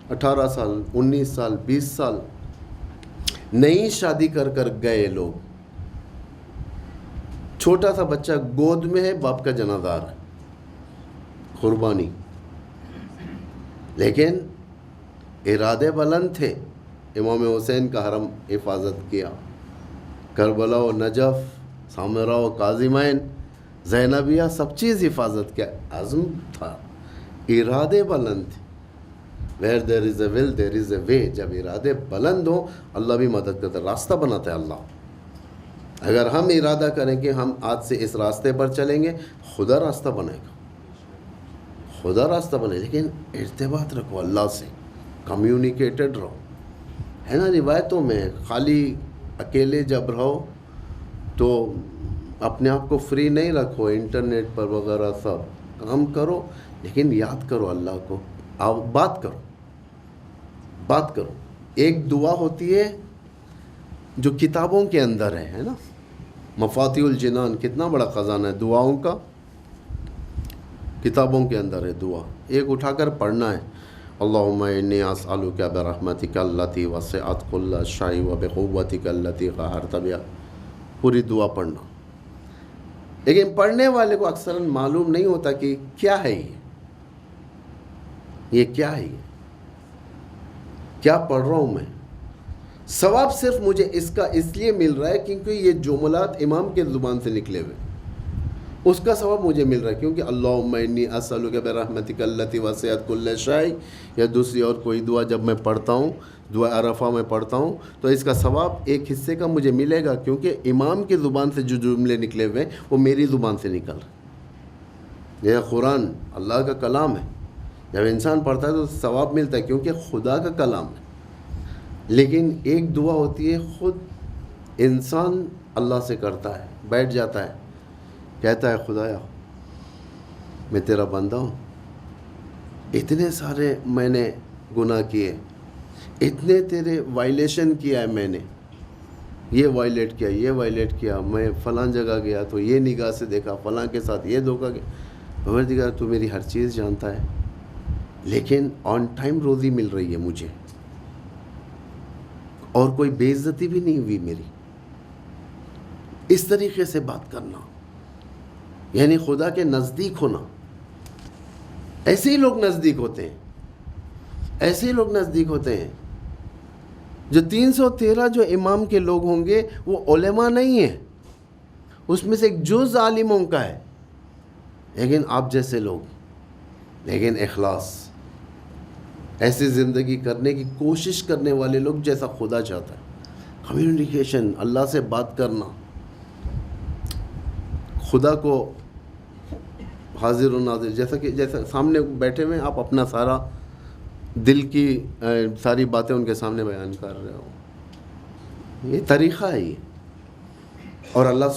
18 سال 19 سال 20 سال نئی شادی کر گئے لوگ، چھوٹا سا بچہ گود میں ہے، باپ کا جنازہ آ رہا ہے، قربانی، لیکن ارادے بلند تھے۔ امام حسین کا حرم حفاظت کیا، کربلا و نجف، سامرا و کاظمین، زینبیہ، سب چیز حفاظت کیا، عزم تھا، ارادے بلند تھے۔ where there is a will there is a way، جب ارادے بلند ہوں اللہ بھی مدد کرتا ہے، راستہ بناتا ہے اللہ۔ اگر ہم ارادہ کریں کہ ہم آج سے اس راستے پر چلیں گے، خدا راستہ بنائے گا، خدا راستہ بنے، لیکن ارتباط رکھو اللہ سے، کمیونیکیٹڈ رہو، ہے نا۔ روایتوں میں خالی اکیلے جب رہو تو اپنے آپ کو فری نہیں رکھو، انٹرنیٹ پر وغیرہ سب کام کرو، لیکن یاد کرو اللہ کو، آپ بات کرو۔ ایک دعا ہوتی ہے جو کتابوں کے اندر ہے نا، مفاتیح الجنان، کتنا بڑا خزانہ ہے دعاؤں کا، کتابوں کے اندر ہے دعا، ایک اٹھا کر پڑھنا ہے، اللہم انی اسألک برحمتک التی وسعت کل شیء وبقوتک التی قہرت بہا، پوری دعا پڑھنا۔ لیکن پڑھنے والے کو اکثراً معلوم نہیں ہوتا کہ کیا ہے یہ کیا ہے، کیا پڑھ رہا ہوں میں۔ ثواب صرف مجھے اس کا اس لیے مل رہا ہے کیونکہ یہ جملات امام کے زبان سے نکلے ہوئے، اس کا ثواب مجھے مل رہا ہے، کیونکہ اللہم انی اسألک برحمتک التی وسعت کل شیء، یا دوسری اور کوئی دعا جب میں پڑھتا ہوں، دعا عرفہ میں پڑھتا ہوں، تو اس کا ثواب ایک حصے کا مجھے ملے گا، کیونکہ امام کی زبان سے جو جملے نکلے ہوئے ہیں وہ میری زبان سے نکل رہے ہیں۔ یہ قرآن اللہ کا کلام ہے، جب انسان پڑھتا ہے تو ثواب ملتا ہے کیونکہ خدا کا کلام ہے۔ لیکن ایک دعا ہوتی ہے خود انسان اللہ سے کرتا ہے، بیٹھ جاتا ہے، کہتا ہے خدایا میں تیرا بندہ ہوں، اتنے سارے میں نے گناہ کیے، اتنے تیرے وائلیشن کیا ہے میں نے، یہ وائلیٹ کیا، یہ وائلیٹ کیا، میں فلاں جگہ گیا تو یہ نگاہ سے دیکھا، فلاں کے ساتھ یہ دھوکہ کیا، پروردگار تو میری ہر چیز جانتا ہے، لیکن آن ٹائم روزی مل رہی ہے مجھے، اور کوئی بے عزتی بھی نہیں ہوئی میری۔ اس طریقے سے بات کرنا یعنی خدا کے نزدیک ہونا۔ ایسے ہی لوگ نزدیک ہوتے ہیں، ایسے ہی لوگ نزدیک ہوتے ہیں۔ جو 313 جو امام کے لوگ ہوں گے وہ علماء نہیں ہیں، اس میں سے ایک جز عالموں کا ہے، لیکن آپ جیسے لوگ، لیکن اخلاص، ایسی زندگی کرنے کی کوشش کرنے والے لوگ جیسا خدا چاہتا ہے، کمیونیکیشن، اللہ سے بات کرنا، خدا کو حاضر و ناظر، جیسا سامنے بیٹھے ہوئے آپ اپنا سارا دل کی ساری باتیں ان کے سامنے بیان کر رہے ہو. یہ طریقہ ہے یہ. اور اللہ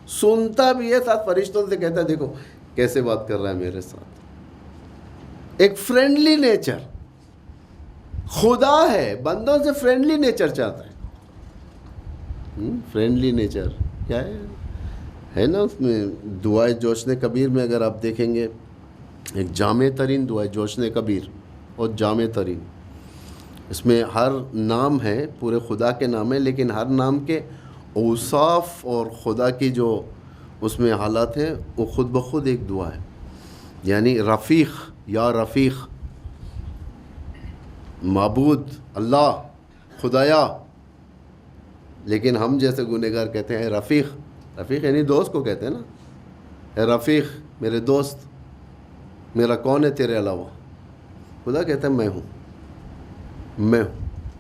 سنتا بھی ہے، ساتھ فرشتوں سے کہتا ہے دیکھو کیسے بات کر رہا ہے میرے ساتھ. ایک فرینڈلی نیچر خدا ہے، بندوں سے فرینڈلی نیچر چاہتا ہے. فرینڈلی نیچر کیا ہے نا اس میں دعائے جوشن کبیر میں اگر آپ دیکھیں گے، ایک جامع ترین دعائے جوشن کبیر اور جامع ترین، اس میں ہر نام ہے، پورے خدا کے نام ہے، لیکن ہر نام کے اوصاف اور خدا کی جو اس میں حالات ہیں وہ خود بخود ایک دعا ہے. یعنی رفیق، یا رفیق، معبود اللہ، خدایا. لیکن ہم جیسے گنہگار کہتے ہیں اے رفیق. رفیق یعنی دوست کو کہتے ہیں نا، اے رفیق میرے دوست، میرا کون ہے تیرے علاوہ. خدا کہتا ہے میں ہوں.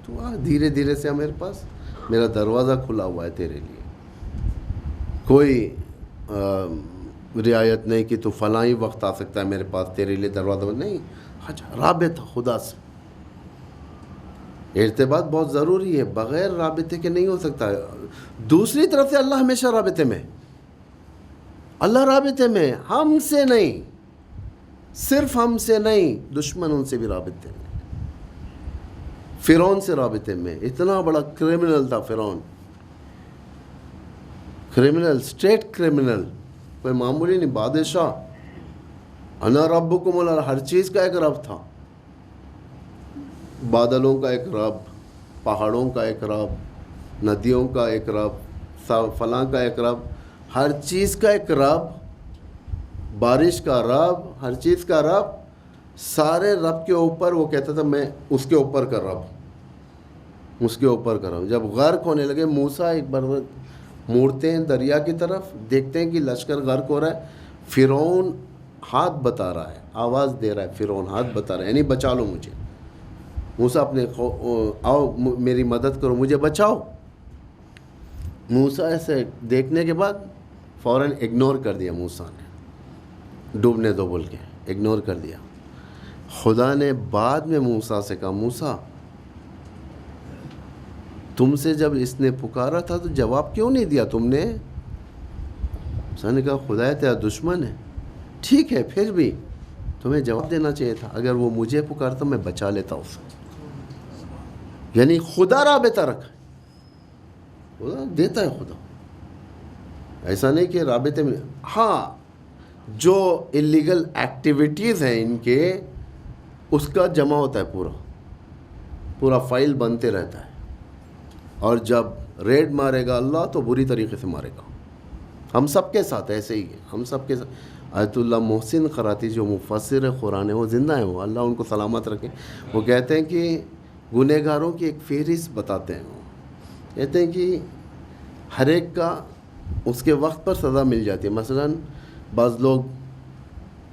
تو دھیرے دھیرے سے میرے پاس میرا دروازہ کھلا ہوا ہے تیرے لیے. کوئی رعایت نہیں کہ تو فلاں ہی وقت آ سکتا ہے میرے پاس، تیرے لیے دروازہ نہیں. رابطہ خدا سے، ارتباط بہت ضروری ہے، بغیر رابطے کے نہیں ہو سکتا. دوسری طرف سے اللہ ہمیشہ رابطے میں، اللہ رابطے میں، ہم سے نہیں، صرف ہم سے نہیں، دشمن ان سے بھی رابطے میں. فرعون سے رابطے میں، اتنا بڑا کرمنل تھا فرعون، کرمنل، اسٹیٹ کرمنل، کوئی معمولی نہیں، بادشاہ. انا ربکم الأعلی، ہر چیز کا ایک رب تھا. بادلوں کا ایک رب، پہاڑوں کا ایک رب، ندیوں کا ایک رب، فلاں کا ایک رب، ہر چیز کا ایک رب، بارش کا رب، ہر چیز کا رب. سارے رب کے اوپر وہ کہتا تھا میں اس کے اوپر کا رب، اس کے اوپر کا رب. جب غرق ہونے لگے موسیٰ ایک بار موڑتے ہیں دریا کی طرف، دیکھتے ہیں کہ لشکر غرق ہو رہا ہے. فرعون ہاتھ بتا رہا ہے، آواز دے رہا ہے، فرعون ہاتھ بتا رہا ہے، یعنی بچا لو مجھے. موسیٰ اپنے آؤ میری مدد کرو، مجھے بچاؤ. موسیٰ ایسے دیکھنے کے بعد فوراً اگنور کر دیا. موسیٰ نے ڈوبنے دو بول کے اگنور کر دیا. خدا نے بعد میں موسیٰ سے کہا موسیٰ تم سے جب اس نے پکارا تھا تو جواب کیوں نہیں دیا تم نے؟ موسیٰ نے کہا خدا تیرا دشمن ہے. ٹھیک ہے پھر بھی تمہیں جواب دینا چاہیے تھا، اگر وہ مجھے پکارتا میں بچا لیتا اسے. یعنی خدا رابطہ رکھا، خدا دیتا ہے. خدا ایسا نہیں کہ رابطے میں، ہاں جو اللیگل ایکٹیویٹیز ہیں ان کے، اس کا جمع ہوتا ہے، پورا فائل بنتے رہتا ہے. اور جب ریڈ مارے گا اللہ تو بری طریقے سے مارے گا. ہم سب کے ساتھ ایسے ہی ہے، ہم سب کے ساتھ. آیت اللہ محسن خراتی جو مفسر قرآن ہے، وہ زندہ ہیں، وہ اللہ ان کو سلامت رکھے. وہ کہتے ہیں کہ گنہگاروں کی ایک فہرست بتاتے ہیں. وہ کہتے ہیں کہ ہر ایک کا اس کے وقت پر سزا مل جاتی ہے. مثلا بعض لوگ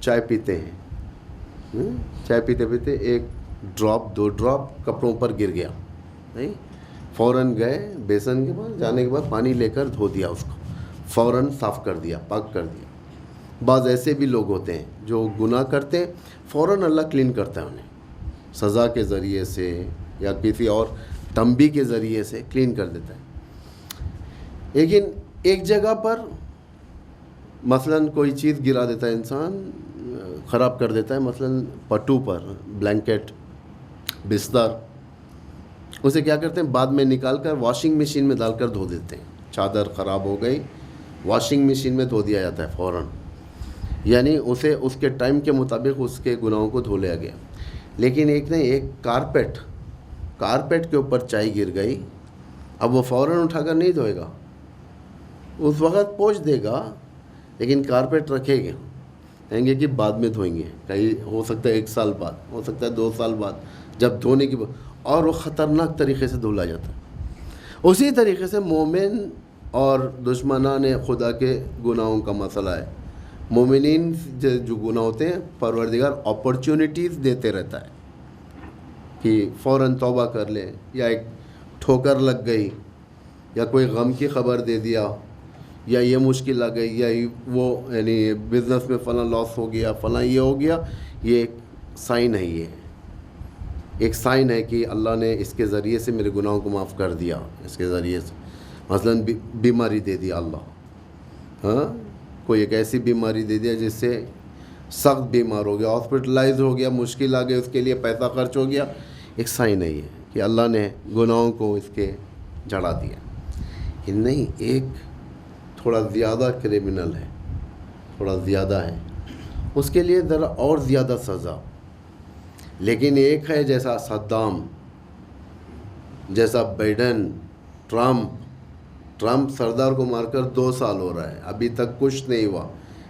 چائے پیتے ہیں، چائے پیتے پیتے ایک ڈراپ 2 ڈراپ کپڑوں پر گر گیا، نہیں فوراً گئے بیسن کے پاس، جانے کے بعد پانی لے کر دھو دیا، اس کو فوراً صاف کر دیا، پاک کر دیا. بعض ایسے بھی لوگ ہوتے ہیں جو گناہ کرتے ہیں، فوراً اللہ کلین کرتا ہے انہیں، سزا کے ذریعے سے یا کسی اور تنبیہ کے ذریعے سے کلین کر دیتا ہے. لیکن ایک جگہ پر مثلاً کوئی چیز گرا دیتا ہے انسان، خراب کر دیتا ہے، مثلاً پٹو پر، بلینکٹ، بستر، اسے کیا کرتے ہیں بعد میں نکال کر واشنگ مشین میں ڈال کر دھو دیتے ہیں. چادر خراب ہو گئی، واشنگ مشین میں دھو دیا جاتا ہے فوراً، یعنی اسے اس کے ٹائم کے مطابق اس کے گناہوں کو دھو لیا گیا. لیکن ایک کارپیٹ کے اوپر چائے گر گئی، اب وہ فوراً اٹھا کر نہیں دھوئے گا، اس وقت پوچھ دے گا، لیکن کارپیٹ رکھے گا، کہیں گے کہ بعد میں دھوئیں گے، کہیں ہو سکتا ہے 1 سال بعد، ہو سکتا ہے 2 سال بعد، جب دھونے کی اور وہ خطرناک طریقے سے دھلا جاتا ہے. اسی طریقے سے مومن اور دشمنان خدا کے گناہوں کا مسئلہ ہے. مومنین جو گناہ ہوتے ہیں پروردگار اپرچونٹیز دیتے رہتا ہے کہ فوراً توبہ کر لے، یا ایک ٹھوکر لگ گئی یا کوئی غم کی خبر دے دیا یا یہ مشکل آ گئی یا وہ یعنی بزنس میں فلاں لاس ہو گیا فلاں یہ ہو گیا، یہ ایک سائن ہے، یہ ایک سائن ہے کہ اللہ نے اس کے ذریعے سے میرے گناہوں کو معاف کر دیا، اس کے ذریعے سے مثلا بیماری دے دیا اللہ، ہاں کوئی ایک ایسی بیماری دے دیا جس سے سخت بیمار ہو گیا، ہاسپٹلائز ہو گیا، مشکل آ گئی، اس کے لیے پیسہ خرچ ہو گیا، ایک سائن ہے یہ کہ اللہ نے گناہوں کو اس کے جڑا دیا۔ نہیں، ایک تھوڑا زیادہ کرمنل ہے، تھوڑا زیادہ ہے، اس کے لیے ذرا اور زیادہ سزا۔ لیکن ایک ہے جیسا صدام، جیسا بائیڈن، ٹرمپ سردار کو مار کر 2 سال ہو رہا ہے، ابھی تک کچھ نہیں ہوا۔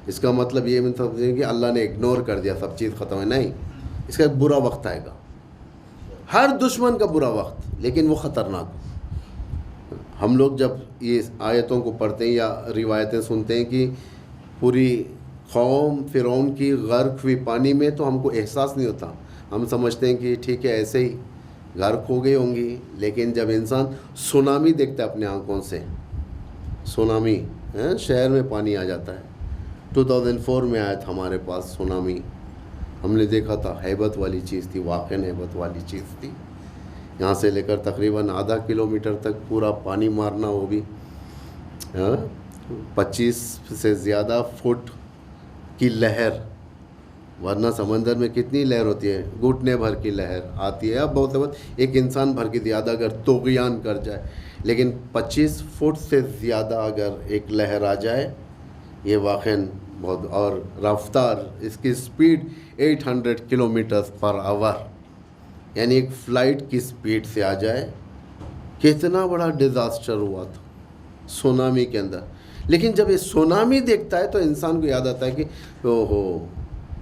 اس کا مطلب یہ نہیں سمجھیں کہ اللہ نے اگنور کر دیا، سب چیز ختم ہے، نہیں، اس کا ایک برا وقت آئے گا، ہر دشمن کا برا وقت، لیکن وہ خطرناک۔ ہم لوگ جب یہ آیتوں کو پڑھتے ہیں یا روایتیں سنتے ہیں کہ پوری قوم فرعون کی غرق ہوئی پانی میں، تو ہم کو احساس نہیں ہوتا، ہم سمجھتے ہیں کہ ٹھیک ہے ایسے ہی غرق ہو گئی ہوں گی۔ لیکن جب انسان سونامی دیکھتا ہے اپنے آنکھوں سے، سونامی، شہر میں پانی آ جاتا ہے، 2004 میں آیا تھا ہمارے پاس سونامی، ہم نے دیکھا تھا، ہیبت والی چیز تھی، واقعی ہیبت والی چیز تھی۔ یہاں سے لے کر تقریباً آدھا کلومیٹر تک پورا پانی مارنا، وہ بھی 25 سے زیادہ فٹ کی لہر، ورنہ سمندر میں کتنی لہر ہوتی ہے، گھٹنے بھر کی لہر آتی ہے، اب بہت بہت ایک انسان بھر کی زیادہ اگر طغیان کر جائے، لیکن 25 فٹ سے زیادہ اگر ایک لہر آ جائے، یہ واقعاً بہت، اور رفتار اس کی سپیڈ 800 کلومیٹر پر آور، یعنی ایک فلائٹ کی سپیڈ سے آ جائے، کتنا بڑا ڈیزاسٹر ہوا تھا سونامی کے اندر۔ لیکن جب یہ سونامی دیکھتا ہے تو انسان کو یاد آتا ہے کہ اوہو،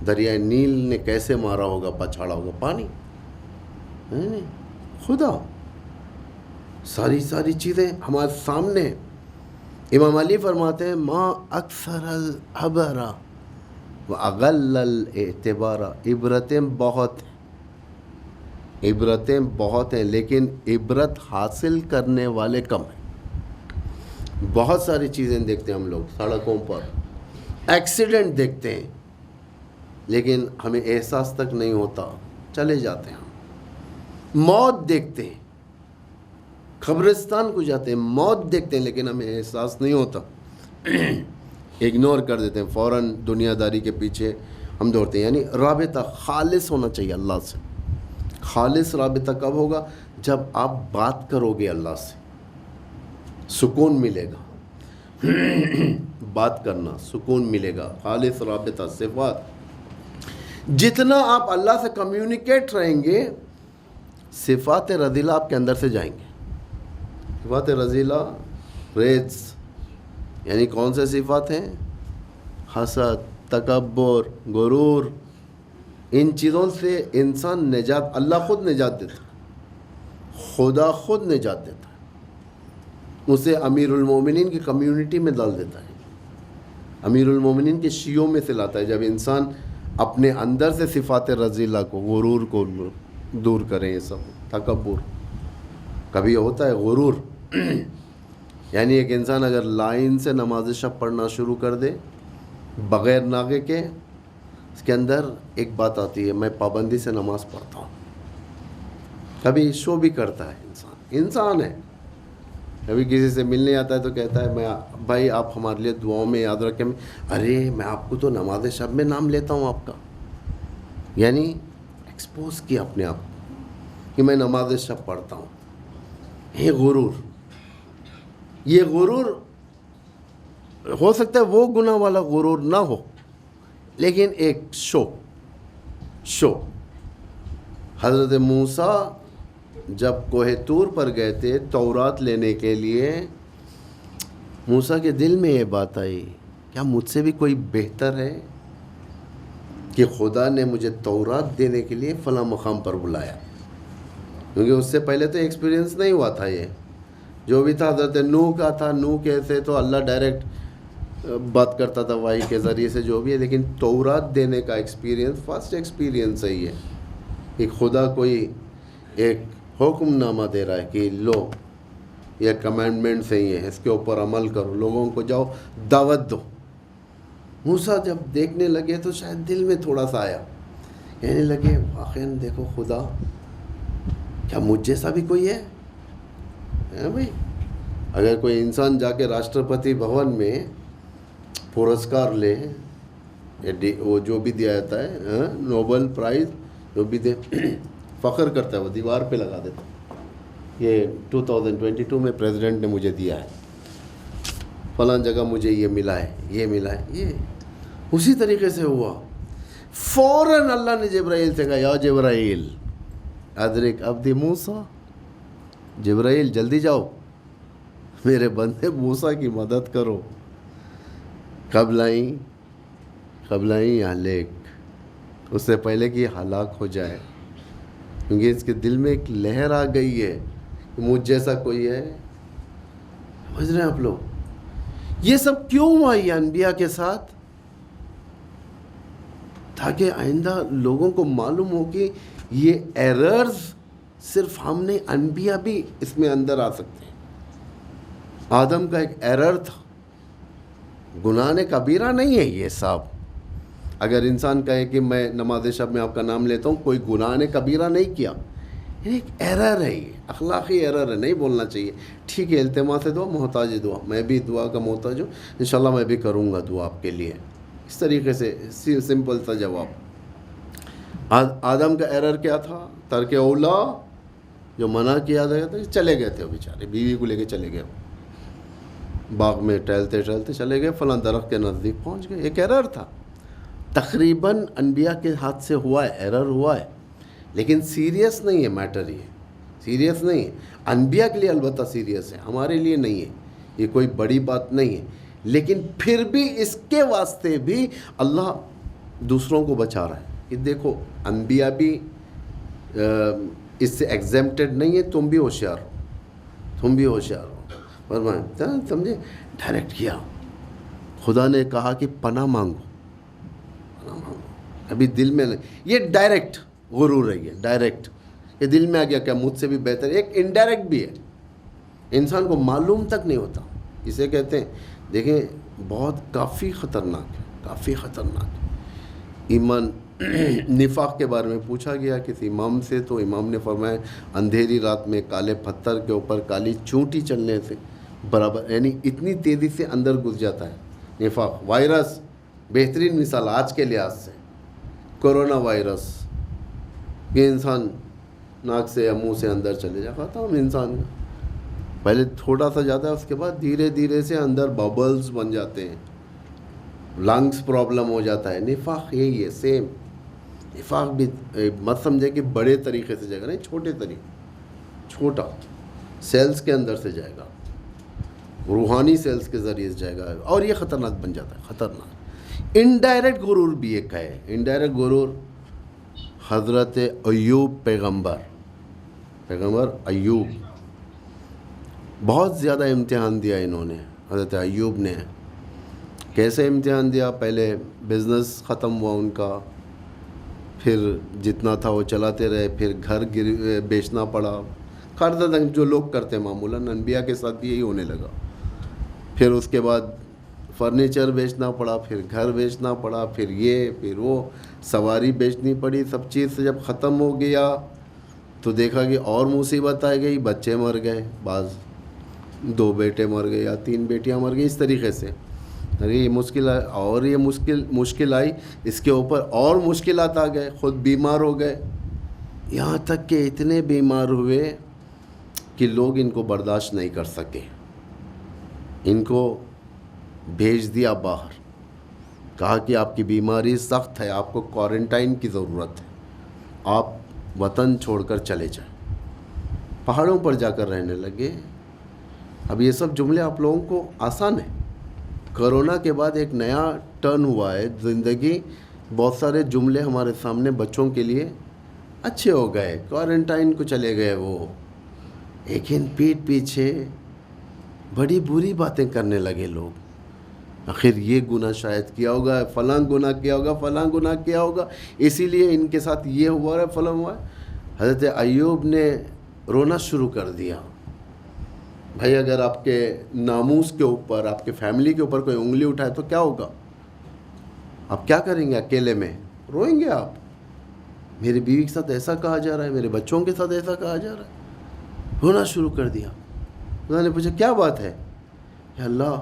دریائے نیل نے کیسے مارا ہوگا، پچھاڑا ہوگا پانی، خدا ساری چیزیں ہمارے سامنے۔ امام علی فرماتے ہیں ما اکثر العبرہ واغل الاعتبارہ، عبرتیں بہت ہیں لیکن عبرت حاصل کرنے والے کم ہیں۔ بہت ساری چیزیں دیکھتے ہیں ہم لوگ سڑکوں پر، ایکسیڈنٹ دیکھتے ہیں، لیکن ہمیں احساس تک نہیں ہوتا، چلے جاتے ہیں ہم۔ موت دیکھتے ہیں، قبرستان کو جاتے ہیں، موت دیکھتے ہیں، لیکن ہمیں احساس نہیں ہوتا، اگنور کر دیتے ہیں، فوراً دنیا داری کے پیچھے ہم دوڑتے ہیں۔ یعنی رابطہ خالص ہونا چاہیے اللہ سے۔ خالص رابطہ کب ہوگا؟ جب آپ بات کرو گے اللہ سے، سکون ملے گا، بات کرنا سکون ملے گا، خالص رابطہ، صفات۔ جتنا آپ اللہ سے کمیونیکیٹ رہیں گے، صفات رذیلہ آپ کے اندر سے جائیں گے۔ صفات رذیلہ ریز، یعنی کون سے صفات ہیں؟ حسد، تکبر، غرور، ان چیزوں سے انسان نجات، اللہ خود نجات دیتا، خدا خود نجات دیتا ہے، اسے امیر المومنین کی کمیونٹی میں ڈال دیتا ہے، امیر المومنین کے شیعوں میں سے لاتا ہے۔ جب انسان اپنے اندر سے صفات رذیلہ کو، غرور کو دور کریں، یہ سب تکبر، کبھی ہوتا ہے غرور، یعنی ایک انسان اگر لائن سے نماز شب پڑھنا شروع کر دے بغیر ناغے کے، اس کے اندر ایک بات آتی ہے، میں پابندی سے نماز پڑھتا ہوں، کبھی شو بھی کرتا ہے، انسان ہے، کبھی کسی سے ملنے آتا ہے تو کہتا ہے میں بھائی آپ ہمارے لیے دعاؤں میں یاد رکھیں، ارے میں آپ کو تو نماز شب میں نام لیتا ہوں آپ کا، یعنی ایکسپوز کیا اپنے آپ کو کہ میں نماز شب پڑھتا ہوں۔ یہ غرور ہو سکتا ہے وہ گناہ والا غرور نہ ہو، لیکن ایک شو۔ حضرت موسیٰ جب کوہ طور پر گئے تھے تورات لینے کے لیے، موسیٰ کے دل میں یہ بات آئی، کیا مجھ سے بھی کوئی بہتر ہے کہ خدا نے مجھے تورات دینے کے لیے فلاں مقام پر بلایا؟ کیونکہ اس سے پہلے تو ایکسپیرینس نہیں ہوا تھا، یہ جو بھی تھا حضرت نوح کا تھا، نوح کیسے تو اللہ ڈائریکٹ بات کرتا تھا وحی کے ذریعے سے جو بھی ہے، لیکن تورات دینے کا ایکسپیرینس فرسٹ ایکسپیرینس ہے یہ، کہ خدا کوئی ایک حکم نامہ دے رہا ہے کہ لو یہ کمانڈمنٹس ہیں، یہ اس کے اوپر عمل کرو، لوگوں کو جاؤ دعوت دو۔ موسیٰ جب دیکھنے لگے تو شاید دل میں تھوڑا سا آیا، کہنے لگے واقعاً دیکھو خدا، کیا مجھ جیسا بھی کوئی ہے بھائی؟ اگر کوئی انسان جا کے راشٹرپتی بھون میں پرسکار لے، وہ جو بھی دیا جاتا ہے نوبل پرائز جو بھی دے، فخر کرتا ہے، وہ دیوار پہ لگا دیتا ہے، یہ 2022 میں پریزیڈنٹ نے مجھے دیا ہے، فلاں جگہ مجھے یہ ملا ہے، یہ ملا ہے۔ یہ اسی طریقے سے ہوا، فوراً اللہ نے جبرائیل سے کہا یا جبرائیل ادرک عبدی موسیٰ، جبرائیل جلدی جاؤ میرے بندے موسیٰ کی مدد کرو، قبل یہلک، اس سے پہلے کہ ہلاک ہو جائے، کیونکہ اس کے دل میں ایک لہر آ گئی ہے کہ مجھ جیسا کوئی ہے۔ سمجھ رہے ہیں آپ لوگ؟ یہ سب کیوں ہوا یہ انبیاء کے ساتھ؟ تاکہ آئندہ لوگوں کو معلوم ہو کہ یہ ایررز صرف ہم نے، انبیاء بھی اس میں اندر آ سکتے ہیں۔ آدم کا ایک ایرر تھا، گناہ کبیرہ نہیں ہے یہ صاحب۔ اگر انسان کہے کہ میں نماز شب میں آپ کا نام لیتا ہوں، کوئی گناہ کبیرہ نہیں کیا، ایک ایرر ہے، یہ اخلاقی ایرر ہے، نہیں بولنا چاہیے۔ ٹھیک ہے، التماس دعا، محتاج دعا، میں بھی دعا کا محتاج ہوں، انشاءاللہ میں بھی کروں گا دعا آپ کے لیے، اس طریقے سے سمپل سا جواب۔ آدم کا ایرر کیا تھا؟ ترک اولا، جو منع کیا گیا تھا، چلے گئے تھے وہ بیچارے، بیوی کو لے کے چلے گئے، باغ میں ٹہلتے ٹہلتے چلے گئے، فلاں درخت کے نزدیک پہنچ گئے، ایک ایرر تھا۔ تقریباً انبیاء کے ہاتھ سے ہوا ہے، ایرر ہوا ہے، لیکن سیریس نہیں ہے میٹر، یہ سیریس نہیں ہے۔ انبیاء کے لیے البتہ سیریس ہے، ہمارے لیے نہیں ہے، یہ کوئی بڑی بات نہیں ہے، لیکن پھر بھی اس کے واسطے بھی اللہ دوسروں کو بچا رہا ہے کہ دیکھو انبیاء بھی اس سے ایگزیمپٹڈ نہیں ہے، تم بھی ہوشیار ہو، تم بھی ہوشیار ہو۔ فرمایا سمجھے، ڈائریکٹ کیا، خدا نے کہا کہ پناہ مانگو، ابھی دل میں نہیں، یہ ڈائریکٹ غرور ہے، یہ ڈائریکٹ، یہ دل میں آ گیا کیا مجھ سے بھی بہتر، ایک انڈائریکٹ بھی ہے، انسان کو معلوم تک نہیں ہوتا، اسے کہتے ہیں، دیکھیں بہت کافی خطرناک ہے، کافی خطرناک۔ ایمان نفاق کے بارے میں پوچھا گیا کسی امام سے، تو امام نے فرمایا اندھیری رات میں کالے پتھر کے اوپر کالی چونٹی چلنے سے برابر، یعنی اتنی تیزی سے اندر گھس جاتا ہے نفاق۔ وائرس بہترین مثال آج کے لحاظ سے، کورونا وائرس، یہ انسان ناک سے یا منہ سے اندر چلے جا، ختم انسان کا، پہلے تھوڑا سا جاتا ہے، اس کے بعد دھیرے دھیرے سے اندر ببلز بن جاتے ہیں، لنگس پرابلم ہو جاتا ہے۔ نفاق یہی ہے، سیم نفاق بھی مت سمجھے کہ بڑے طریقے سے جائے گا، نہیں، چھوٹے طریقے، چھوٹا سیلز کے اندر سے جائے گا، روحانی سیلز کے ذریعے سے جائے گا، اور یہ خطرناک بن جاتا ہے، خطرناک۔ انڈائریکٹ غرور بھی ایک ہے، انڈائریکٹ غرور حضرت ایوب پیغمبر ایوب، بہت زیادہ امتحان دیا انہوں نے، حضرت ایوب نے۔ کیسے امتحان دیا؟ پہلے بزنس ختم ہوا ان کا، پھر جتنا تھا وہ چلاتے رہے، پھر گھر بیچنا پڑا، قرض جو لوگ کرتے ہیں معمولاً، انبیاء کے ساتھ بھی یہی ہونے لگا۔ پھر اس کے بعد فرنیچر بیچنا پڑا، پھر گھر بیچنا پڑا، پھر یہ پھر وہ، سواری بیچنی پڑی، سب چیز سے جب ختم ہو گیا تو دیکھا کہ اور مصیبت آ گئی، بچے مر گئے، بعض 2 بیٹے مر گئے یا 3 بیٹیاں مر گئی، اس طریقے سے۔ ارے یہ مشکل آئی، اور یہ مشکل آئی، اس کے اوپر اور مشکلات آ گئے، خود بیمار ہو گئے، یہاں تک کہ اتنے بیمار ہوئے کہ لوگ ان کو برداشت نہیں کر سکے، ان کو بھیج دیا باہر، کہا کہ آپ کی بیماری سخت ہے، آپ کو کوارنٹائن کی ضرورت ہے، آپ وطن چھوڑ کر چلے جائیں، پہاڑوں پر جا کر رہنے لگے۔ اب یہ سب جملے آپ لوگوں کو آسان ہیں، کرونا کے بعد ایک نیا ٹرن ہوا ہے زندگی، بہت سارے جملے ہمارے سامنے بچوں کے لیے اچھے ہو گئے، کوارنٹائن کو چلے گئے وہ، لیکن پیٹ پیچھے بڑی بری باتیں کرنے لگے لوگ، آخر یہ گناہ شاید کیا ہوگا، فلاں گناہ کیا ہوگا، فلاں گناہ کیا ہوگا، اسی لیے ان کے ساتھ یہ ہوا ہے، فلاں ہوا ہے۔ حضرت ایوب نے رونا شروع کر دیا. بھائی اگر آپ کے ناموس کے اوپر، آپ کے فیملی کے اوپر کوئی انگلی اٹھائے تو کیا ہوگا؟ آپ کیا کریں گے؟ اکیلے میں روئیں گے آپ. میری بیوی کے ساتھ ایسا کہا جا رہا ہے، میرے بچوں کے ساتھ ایسا کہا جا رہا ہے. رونا شروع کر دیا. انہوں نے پوچھا کیا بات ہے؟ یا اللہ،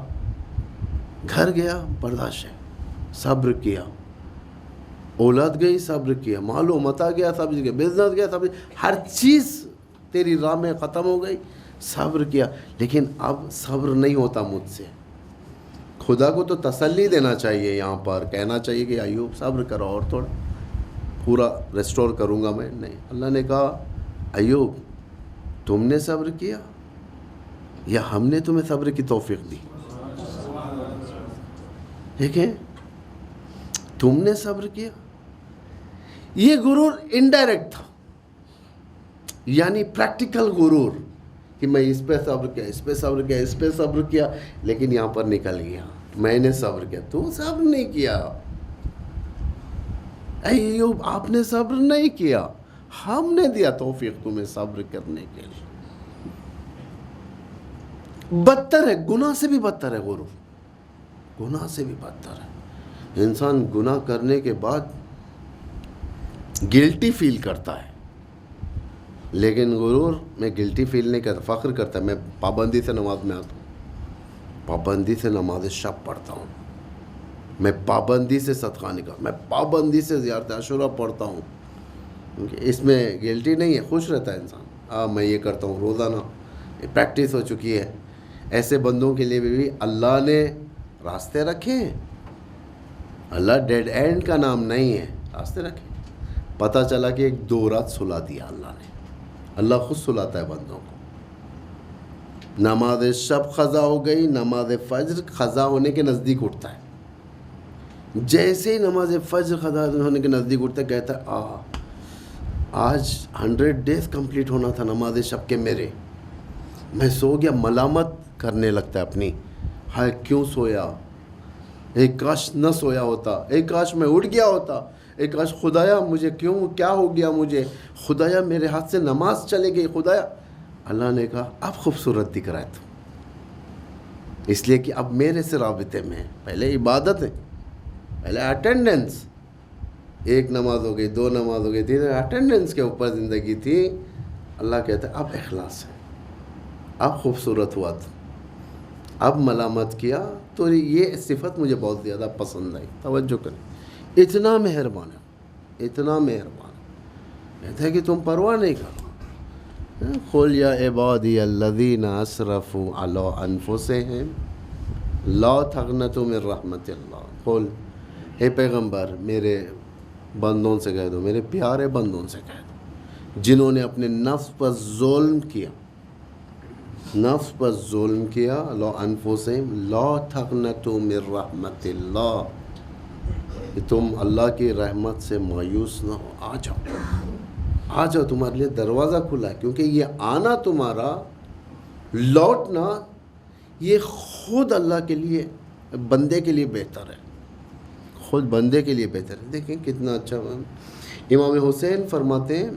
گھر گیا برداشت ہے، صبر کیا. اولاد گئی صبر کیا، مال و متا گیا صبر کیا، بزنس گیا صبر، ہر چیز تیری راہ میں ختم ہو گئی صبر کیا. لیکن اب صبر نہیں ہوتا مجھ سے. خدا کو تو تسلی دینا چاہیے، یہاں پر کہنا چاہیے کہ ایوب صبر کرو اور تھوڑا پورا ریسٹور کروں گا میں. نہیں، اللہ نے کہا ایوب تم نے صبر کیا یا ہم نے تمہیں صبر کی توفیق دی؟ دیکھیں، تم نے صبر کیا. یہ غرور انڈائریکٹ تھا، یعنی پریکٹیکل غرور کہ میں اس پہ صبر کیا، اس پہ صبر کیا، اس پہ صبر کیا، لیکن یہاں پر نکل گیا میں نے صبر کیا، تو صبر نہیں کیا. ایوب آپ نے صبر نہیں کیا، ہم نے دیا توفیق تمہیں صبر کرنے کے لیے. بدتر ہے، گناہ سے بھی بدتر ہے غرور، گناہ سے بھی بدتر ہے. انسان گناہ کرنے کے بعد گلٹی فیل کرتا ہے، لیکن غرور میں گلٹی فیل نہیں کرتا، فخر کرتا ہے. میں پابندی سے نماز میں آتا ہوں، پابندی سے نماز شب پڑھتا ہوں، میں پابندی سے صدقہ نکالتا، میں پابندی سے زیارت عاشورہ پڑھتا ہوں. اس میں گلٹی نہیں ہے، خوش رہتا ہے انسان. میں یہ کرتا ہوں روزانہ، پریکٹس ہو چکی ہے. ایسے بندوں کے لیے بھی اللہ نے راستے رکھے ہیں. اللہ ڈیڈ اینڈ کا نام نہیں ہے، راستے رکھے. پتہ چلا کہ ایک 2 رات سلا دیا اللہ نے. اللہ خود سلاتا ہے بندوں کو. نماز شب قضا ہو گئی، نماز فجر قضا ہونے کے نزدیک اٹھتا ہے. جیسے ہی نماز فجر قضا ہونے کے نزدیک اٹھتا ہے، کہتا ہے آج 100 days کمپلیٹ ہونا تھا نماز شب کے میرے، میں سو گیا. ملامت کرنے لگتا ہے اپنی، ہائے کیوں سویا، ایک کاش نہ سویا ہوتا، ایک کاش میں اٹھ گیا ہوتا، ایک کاش خدایا مجھے کیا ہو گیا مجھے، خدایا میرے ہاتھ سے نماز چلے گئی خدایا. اللہ نے کہا اب خوبصورت دکھ رہا ہے تو، اس لیے کہ اب میرے سے رابطے میں ہے. پہلے عبادت ہے، پہلے اٹینڈنس، 1 نماز ہو گئی، 2 نماز ہو گئی، 3، اٹینڈنس کے اوپر زندگی تھی. اللہ کہتا ہے اب اخلاص ہے، اب خوبصورت ہوا تو، اب ملامت کیا. تو یہ صفت مجھے بہت زیادہ پسند آئی. توجہ کریں، اتنا مہربان ہے، اتنا مہربان ہے. کہتا ہے کہ تم پرواہ نہیں کرو. قل یا عبادی الذین اسرفوا علی انفسہم لا تقنطوا من رحمت اللہ. قل، اے پیغمبر میرے بندوں سے کہہ دو، میرے پیارے بندوں سے کہہ دو جنہوں نے اپنے نفس پر ظلم کیا، نفس پر ظلم کیا، لا انفسہم لا تقنطوا من رحمت اللہ، کہ تم اللہ کی رحمت سے مایوس نہ ہو. آ جاؤ، آ جاؤ، تمہارے لیے دروازہ کھلا ہے. کیونکہ یہ آنا تمہارا، لوٹنا، یہ خود اللہ کے لیے، بندے کے لیے بہتر ہے، خود بندے کے لیے بہتر ہے. دیکھیں کتنا اچھا. امام حسین فرماتے ہیں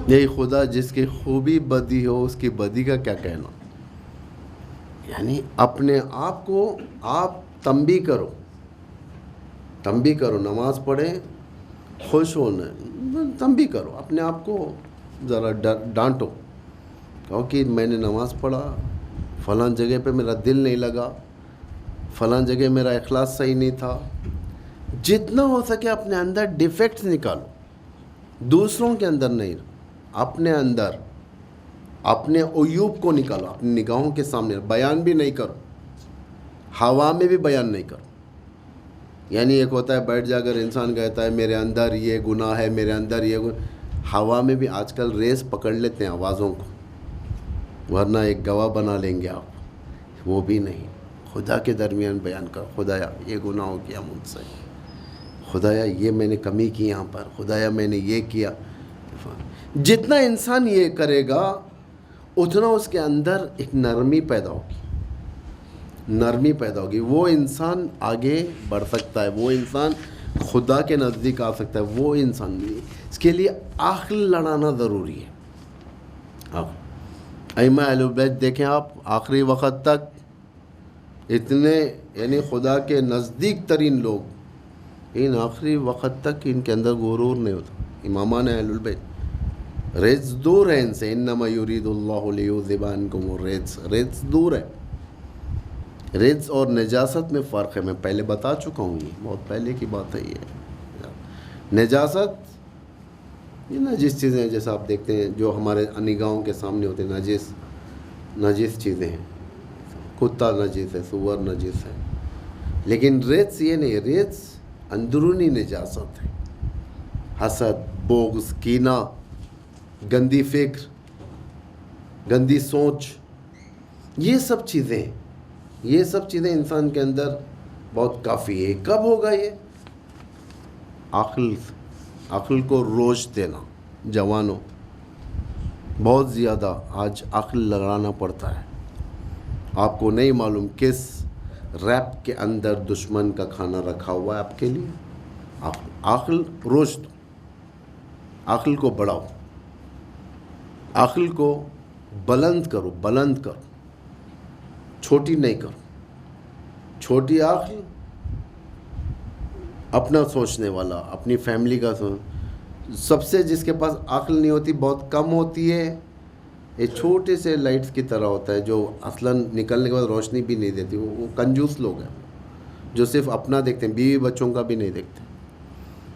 یہی خدا جس کی خوبی بدی ہو اس کی بدی کا کیا کہنا. یعنی اپنے آپ کو آپ تنبیہ کرو، تنبیہ کرو، نماز پڑھیں، خوش ہونا، تنبیہ کرو اپنے آپ کو، ذرا ڈانٹو، کہو کہ میں نے نماز پڑھا، فلاں جگہ پہ میرا دل نہیں لگا، فلاں جگہ میرا اخلاص صحیح نہیں تھا. جتنا ہو سکے اپنے اندر ڈیفیکٹس نکالو، دوسروں کے اندر نہیں، اپنے اندر اپنے عیوب کو نکالو، اپنی نگاہوں کے سامنے. بیان بھی نہیں کرو، ہوا میں بھی بیان نہیں کرو. یعنی ایک ہوتا ہے بیٹھ جا کر انسان کہتا ہے میرے اندر یہ گناہ ہے، میرے اندر یہ گناہ. ہوا میں بھی آج کل ریس پکڑ لیتے ہیں آوازوں کو، ورنہ ایک گواہ بنا لیں گے آپ، وہ بھی نہیں. خدا کے درمیان بیان کرو، خدایا یہ گناہ ہو گیا مجھ سے، خدایا یہ میں نے کمی کی یہاں پر، خدایا میں نے یہ کیا. جتنا انسان یہ کرے گا اتنا اس کے اندر ایک نرمی پیدا ہوگی، نرمی پیدا ہوگی، وہ انسان آگے بڑھ سکتا ہے، وہ انسان خدا کے نزدیک آ سکتا ہے، وہ انسان بھی. اس کے لیے عقل لڑانا ضروری ہے. ائمہ اہل بیت دیکھیں آپ، آخری وقت تک اتنے یعنی خدا کے نزدیک ترین لوگ، ان آخری وقت تک ان کے اندر غرور نہیں ہوتا. امامان اہل البیت ریز دور ہے ان سے. انما یرید اللہ لیذھب عنکم الرجس، ریز دور ہے. ریز اور نجاست میں فرق ہے، میں پہلے بتا چکا ہوں، یہ بہت پہلے کی بات ہے. یہ نجاست یہ نجس چیزیں ہیں، جیسا آپ دیکھتے ہیں جو ہمارے نگاہوں کے سامنے ہوتے ہیں، نجس چیزیں ہیں. کتا نجس ہے، سور نجس ہے. لیکن ریز یہ نہیں، ریز اندرونی نجاست ہے. حسد، بغض، کینہ، گندی فکر، گندی سوچ، یہ سب چیزیں انسان کے اندر بہت کافی ہے. کب ہوگا یہ؟ عقل کو روش دینا. جوانوں بہت زیادہ آج عقل لگانا پڑتا ہے. آپ کو نہیں معلوم کس ریپ کے اندر دشمن کا کھانا رکھا ہوا ہے آپ کے لیے. عقل روش دو، عقل کو بڑھاؤ، عقل کو بلند کرو، چھوٹی نہیں کرو. چھوٹی عقل اپنا سوچنے والا، اپنی فیملی کا سب سے جس کے پاس عقل نہیں ہوتی، بہت کم ہوتی ہے، یہ چھوٹے سے لائٹس کی طرح ہوتا ہے جو اصلاً نکلنے کے بعد روشنی بھی نہیں دیتی. وہ کنجوس لوگ ہیں جو صرف اپنا دیکھتے ہیں، بیوی بچوں کا بھی نہیں دیکھتے.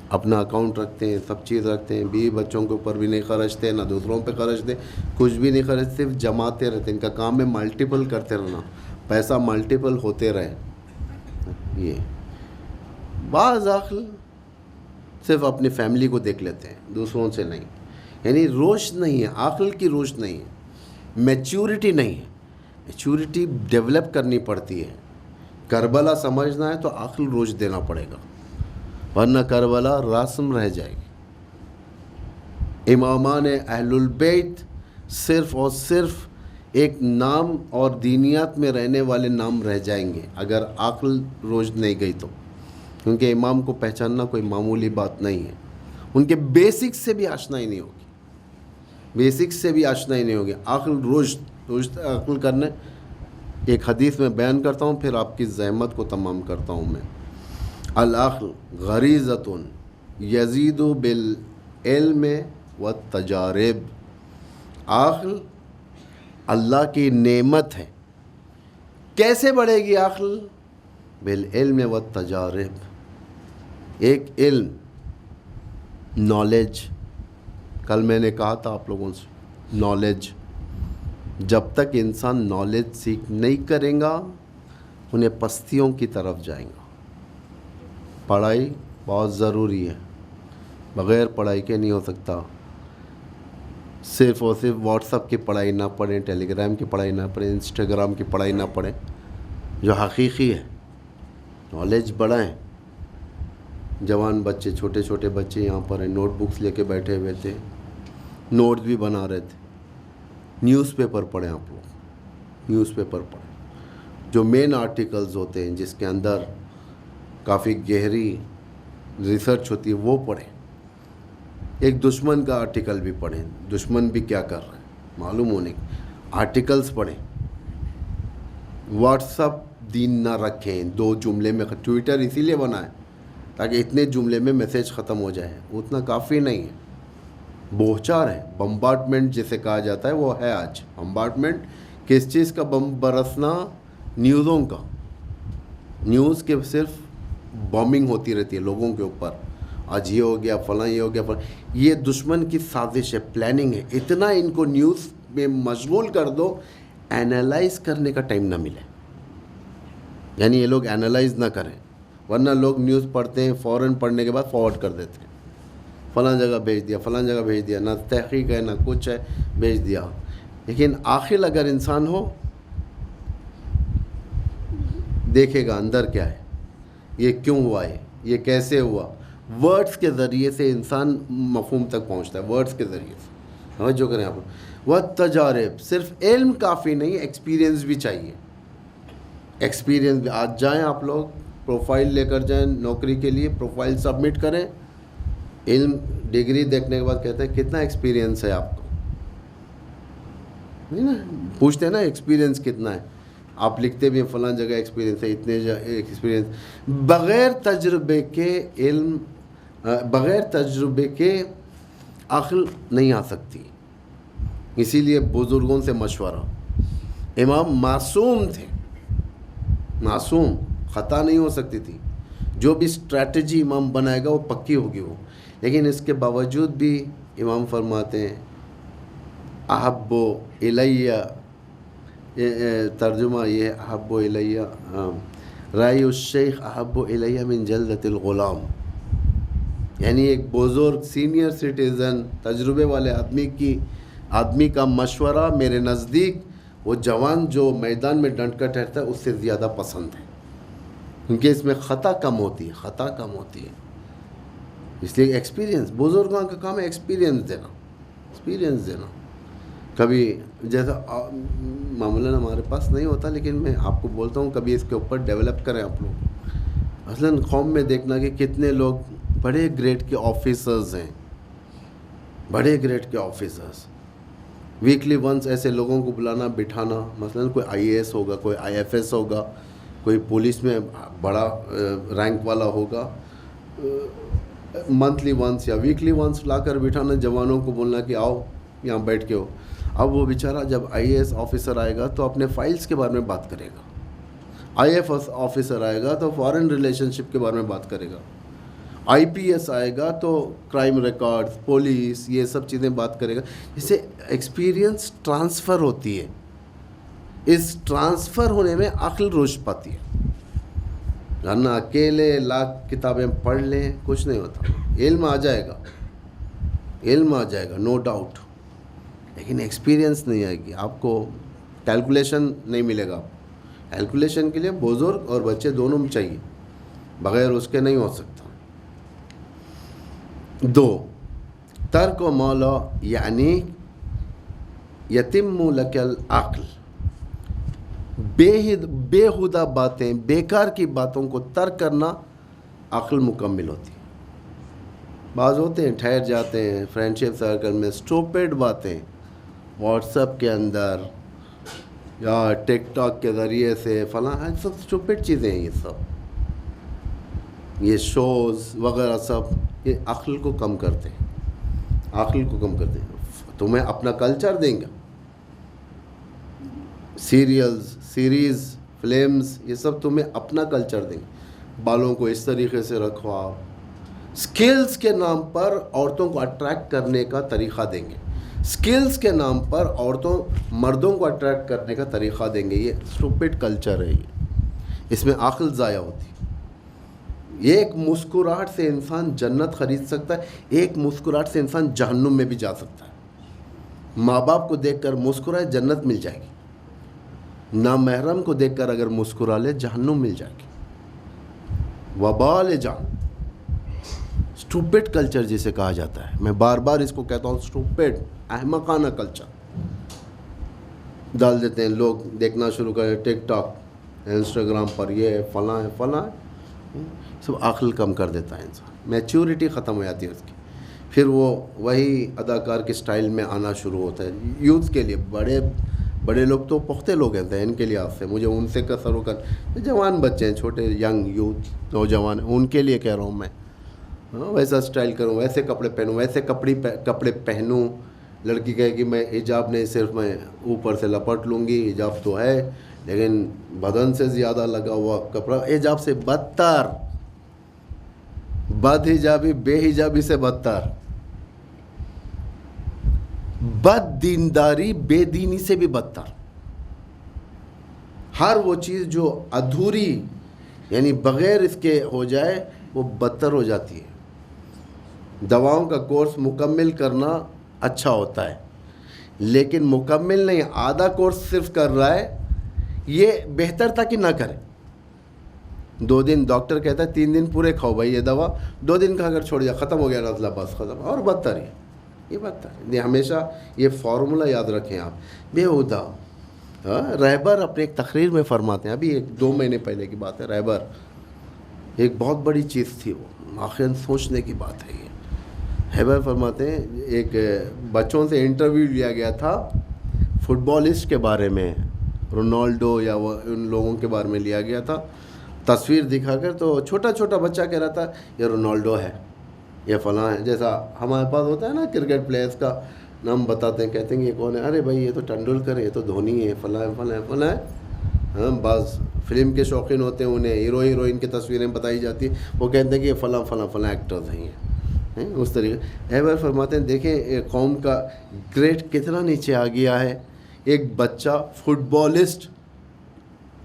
اپنا اکاؤنٹ رکھتے ہیں، سب چیز رکھتے ہیں، بیوی بچوں کے اوپر بھی نہیں خرچتے، نہ دوسروں پہ خرچتے، کچھ بھی نہیں خرچتے، صرف جماتے رہتے. ان کا کام ہے ملٹیپل کرتے رہنا، پیسہ ملٹیپل ہوتے رہے. یہ بعض عقل صرف اپنی فیملی کو دیکھ لیتے ہیں، دوسروں سے نہیں. یعنی روش نہیں ہے، عقل کی روش نہیں ہے، میچورٹی نہیں ہے. میچورٹی ڈیولپ کرنی پڑتی ہے. کربلا سمجھنا ہے تو عقل روش دینا پڑے گا، ورنہ کربلا رسم رہ جائے گی. امامان اہل البیت صرف اور صرف ایک نام اور دینیات میں رہنے والے نام رہ جائیں گے اگر عقل روش نہیں گئی تو. کیونکہ امام کو پہچاننا کوئی معمولی بات نہیں ہے. ان کے بیسکس سے بھی آشنائی نہیں ہوگی، عقل روشت عقل کرنے. ایک حدیث میں بیان کرتا ہوں، پھر آپ کی زحمت کو تمام کرتا ہوں میں. العقل غریزۃ یزید بالعلم والتجارب. عقل اللہ کی نعمت ہے. کیسے بڑھے گی عقل؟ بالعلم والتجارب. ایک علم، نالج. کل میں نے کہا تھا آپ لوگوں سے، نالج جب تک انسان نالج سیکھ نہیں کرے گا انہیں پستیوں کی طرف جائیں گا. پڑھائی بہت ضروری ہے، بغیر پڑھائی کے نہیں ہو سکتا. صرف اور صرف واٹس ایپ کی پڑھائی نہ پڑھیں، ٹیلی گرام کی پڑھائی نہ پڑھیں، انسٹاگرام کی پڑھائی نہ پڑھیں. جو حقیقی ہے نالج بڑھائیں. جوان بچے، چھوٹے چھوٹے بچے یہاں پر ہیں، نوٹ بکس لے کے بیٹھے ہوئے تھے، نوٹس بھی بنا رہے تھے. نیوز پیپر پڑھیں آپ لوگ، نیوز پیپر پڑھیں. جو مین آرٹیکلز ہوتے ہیں جس کے اندر کافی گہری ریسرچ ہوتی ہے وہ پڑھیں. ایک دشمن کا آرٹیکل بھی پڑھیں، دشمن بھی کیا کر رہا ہے معلوم ہونے کی. آرٹیکلز پڑھیں. واٹس ایپ دین نہ رکھیں، 2 جملے میں. ٹویٹر اسی لیے بنا ہے تاکہ اتنے جملے میں میسیج ختم ہو جائے، اتنا کافی نہیں ہے. بوچھار ہے، بمبارڈمنٹ جسے کہا جاتا ہے وہ ہے آج. بمبارڈمنٹ کس چیز کا؟ بم برسنا نیوزوں کا. نیوز کے صرف بامبنگ ہوتی رہتی ہے لوگوں کے اوپر. آج یہ ہو گیا، فلاں یہ ہو گیا، فلاں. یہ دشمن کی سازش ہے، پلاننگ ہے. اتنا ان کو نیوز میں مشغول کر دو اینالائز کرنے کا ٹائم نہ ملے. یعنی یہ لوگ اینالائز نہ کریں، ورنہ لوگ نیوز پڑھتے ہیں، فوراً پڑھنے کے بعد فارورڈ کر دیتے ہیں. فلاں جگہ بھیج دیا، فلاں جگہ بھیج دیا، نہ تحقیق ہے نہ کچھ ہے، بھیج دیا. لیکن عاقل اگر انسان ہو دیکھے گا اندر کیا ہے، یہ کیوں ہوا ہے، یہ کیسے ہوا. ورڈز کے ذریعے سے انسان مفہوم تک پہنچتا ہے، ورڈز کے ذریعے سے. جو کریں آپ وہ تجارب. صرف علم کافی نہیں، ایکسپیرینس بھی چاہیے. ایکسپیرینس بھی. آج جائیں آپ لوگ, پروفائل لے کر جائیں نوکری کے لیے, پروفائل سبمٹ کریں, علم ڈگری دیکھنے کے بعد کہتے ہیں کتنا ایکسپیرینس ہے آپ کو, نہیں نا, پوچھتے ہیں نا ایکسپیرینس کتنا ہے, آپ لکھتے بھی ہیں فلاں جگہ ایکسپیرینس ہے, اتنے ایکسپیرینس. بغیر تجربے کے علم, بغیر تجربے کے عقل نہیں آ سکتی. اسی لیے بزرگوں سے مشورہ. امام معصوم تھے, معصوم, خطا نہیں ہو سکتی تھی. جو بھی اسٹریٹجی امام بنائے گا وہ پکی ہوگی وہ. لیکن اس کے باوجود بھی امام فرماتے ہیں احب الیہ, ترجمہ یہ احب الیہ رائے الشیخ احب الیہ من جلدۃ الغلام. یعنی ایک بزرگ سینئر سٹیزن تجربے والے آدمی کا مشورہ میرے نزدیک وہ جوان جو میدان میں ڈنڈ کر ٹھہرتا ہے اس سے زیادہ پسند ہے, کیونکہ اس میں خطا کم ہوتی ہے. اس لیے ایکسپیرینس, بزرگوں کا کام ہے ایکسپیرینس دینا. کبھی جیسا معمولاً ہمارے پاس نہیں ہوتا, لیکن میں آپ کو بولتا ہوں کبھی اس کے اوپر ڈیولپ کریں آپ لوگ. مثلاً قوم میں دیکھنا کہ کتنے لوگ بڑے گریڈ کے آفیسرز ہیں, ویکلی ونس ایسے لوگوں کو بلانا بٹھانا. مثلاً کوئی IAS ہوگا, کوئی IFS ہوگا, کوئی پولیس میں بڑا رینک والا ہوگا, منتھلی ونس یا ویکلی ونس لا کر بٹھانا, جوانوں کو بولنا کہ آؤ یہاں بیٹھ کے ہو. اب وہ بیچارہ جب IAS آفیسر آئے گا تو اپنے فائلز کے بارے میں بات کرے گا, IFS آفیسر آئے گا تو فارن ریلیشن شپ کے بارے میں بات کرے گا, IPS آئے گا تو کرائم ریکارڈز, پولیس, یہ سب چیزیں بات کرے گا. اس سے ایکسپیرینس ٹرانسفر ہوتی ہے. اس ٹرانسفر ہونے میں عقل رشد پاتی ہے. ورنہ اکیلے لاکھ کتابیں پڑھ لیں کچھ نہیں ہوتا. علم آ جائے گا نو ڈاؤٹ, لیکن ایکسپیرینس نہیں آئے گی. آپ کو کیلکولیشن نہیں ملے گا. کیلکولیشن کے لیے بزرگ اور بچے دونوں میں چاہیے, بغیر اس کے نہیں ہو سکتا. 2 ترک و مولا یعنی یتم لک العقل. بےہودہ باتیں, بیکار کی باتوں کو ترک کرنا عقل مکمل ہوتی ہے. بعض ہوتے ہیں ٹھہر جاتے ہیں فرینڈ شپ سرکل میں, اسٹوپڈ باتیں واٹس ایپ کے اندر یا ٹک ٹاک کے ذریعے سے فلاں, سب اسٹوپڈ چیزیں ہیں. یہ شوز وغیرہ سب یہ عقل کو کم کرتے ہیں. تمہیں اپنا کلچر دیں گے, سیریز, فلمز, یہ سب تمہیں اپنا کلچر دیں گے. بالوں کو اس طریقے سے رکھواؤ. سکلز کے نام پر عورتوں کو اٹریکٹ کرنے کا طریقہ دیں گے. سکلز کے نام پر مردوں کو اٹریکٹ کرنے کا طریقہ دیں گے. یہ اسٹوپڈ کلچر ہے. اس میں عقل ضائع ہوتی ہے. ایک مسکراہٹ سے انسان جنت خرید سکتا ہے, ایک مسکراہٹ سے انسان جہنم میں بھی جا سکتا ہے. ماں باپ کو دیکھ کر مسکرائے جنت مل جائے گی, نامحرم کو دیکھ کر اگر مسکرا لے جہنم مل جائے گی. وبال جان, اسٹوپڈ کلچر جسے کہا جاتا ہے, میں بار بار اس کو کہتا ہوں, اسٹوپڈ احمقانہ کلچر ڈال دیتے ہیں لوگ. دیکھنا شروع کریں ٹک ٹاک, انسٹاگرام پر یہ فلاں ہے, سب عقل کم کر دیتا ہے انسان. میچورٹی ختم ہو جاتی ہے اس کی. پھر وہ وہی اداکار کے سٹائل میں آنا شروع ہوتا ہے. یوتھ کے لیے بڑے لوگ تو پختے لوگ ہیں, ان کے لیے آپ سے مجھے ان سے کا سرو کر, جوان بچے ہیں, چھوٹے ینگ یوتھ نوجوان, ان کے لیے کہہ رہا ہوں میں. ویسا سٹائل کروں, ویسے کپڑے پہنوں, ویسے کپڑے پہنوں. لڑکی کہے کہ میں حجاب نہیں, صرف میں اوپر سے لپٹ لوں گی, حجاب تو ہے لیکن بدن سے زیادہ لگا ہوا کپڑا. حجاب سے بدتر, بد حجابی بے حجابی سے بدتر, بد دینداری بے دینی سے بھی بدتر. ہر وہ چیز جو ادھوری یعنی بغیر اس کے ہو جائے وہ بدتر ہو جاتی ہے. دواؤں کا کورس مکمل کرنا اچھا ہوتا ہے, لیکن مکمل نہیں, آدھا کورس صرف کر رہا ہے, یہ بہتر تھا کہ نہ کرے. 2 دن ڈاکٹر کہتا ہے 3 دن پورے کھاؤ بھائی یہ دوا, 2 دن کھا کر چھوڑ دیا, ختم ہو گیا نزلہ, بس ختم. اور بدتر ہے, یہ بدتر ہے. ہمیشہ یہ فارمولہ یاد رکھیں آپ. بیہودہ رہبر اپنے ایک تقریر میں فرماتے ہیں، ابھی 1-2 مہینے پہلے کی بات ہے، رہبر ایک بہت بڑی چیز تھی، وہ آخر سوچنے کی بات ہے یہ۔ رہبر فرماتے ہیں ایک بچوں سے انٹرویو لیا گیا تھا فٹ بالسٹ کے بارے میں، رونالڈو یا وہ ان لوگوں کے بارے میں لیا گیا تھا، تصویر دکھا کر، تو چھوٹا چھوٹا بچہ کہہ رہا تھا یہ رونالڈو ہے، یہ فلاں ہے، جیسا ہمارے پاس ہوتا ہے نا کرکٹ پلیئرس کا نام بتاتے ہیں، کہتے ہیں کہ یہ کون ہے، ارے بھائی یہ تو ٹنڈولکر ہے، یہ تو دھونی ہے، فلاں فلاں فلاں ہے۔ ہاں، بعض فلم کے شوقین ہوتے ہیں، انہیں ہیرو ہیروئن کی تصویریں بتائی جاتی ہیں، وہ کہتے ہیں کہ یہ فلاں فلاں فلاں ایکٹرز ہیں یہ، اس طریقے۔ احبار فرماتے ہیں دیکھیں ایک قوم کا گریڈ کتنا نیچے آ گیا ہے، ایک بچہ فٹ بالسٹ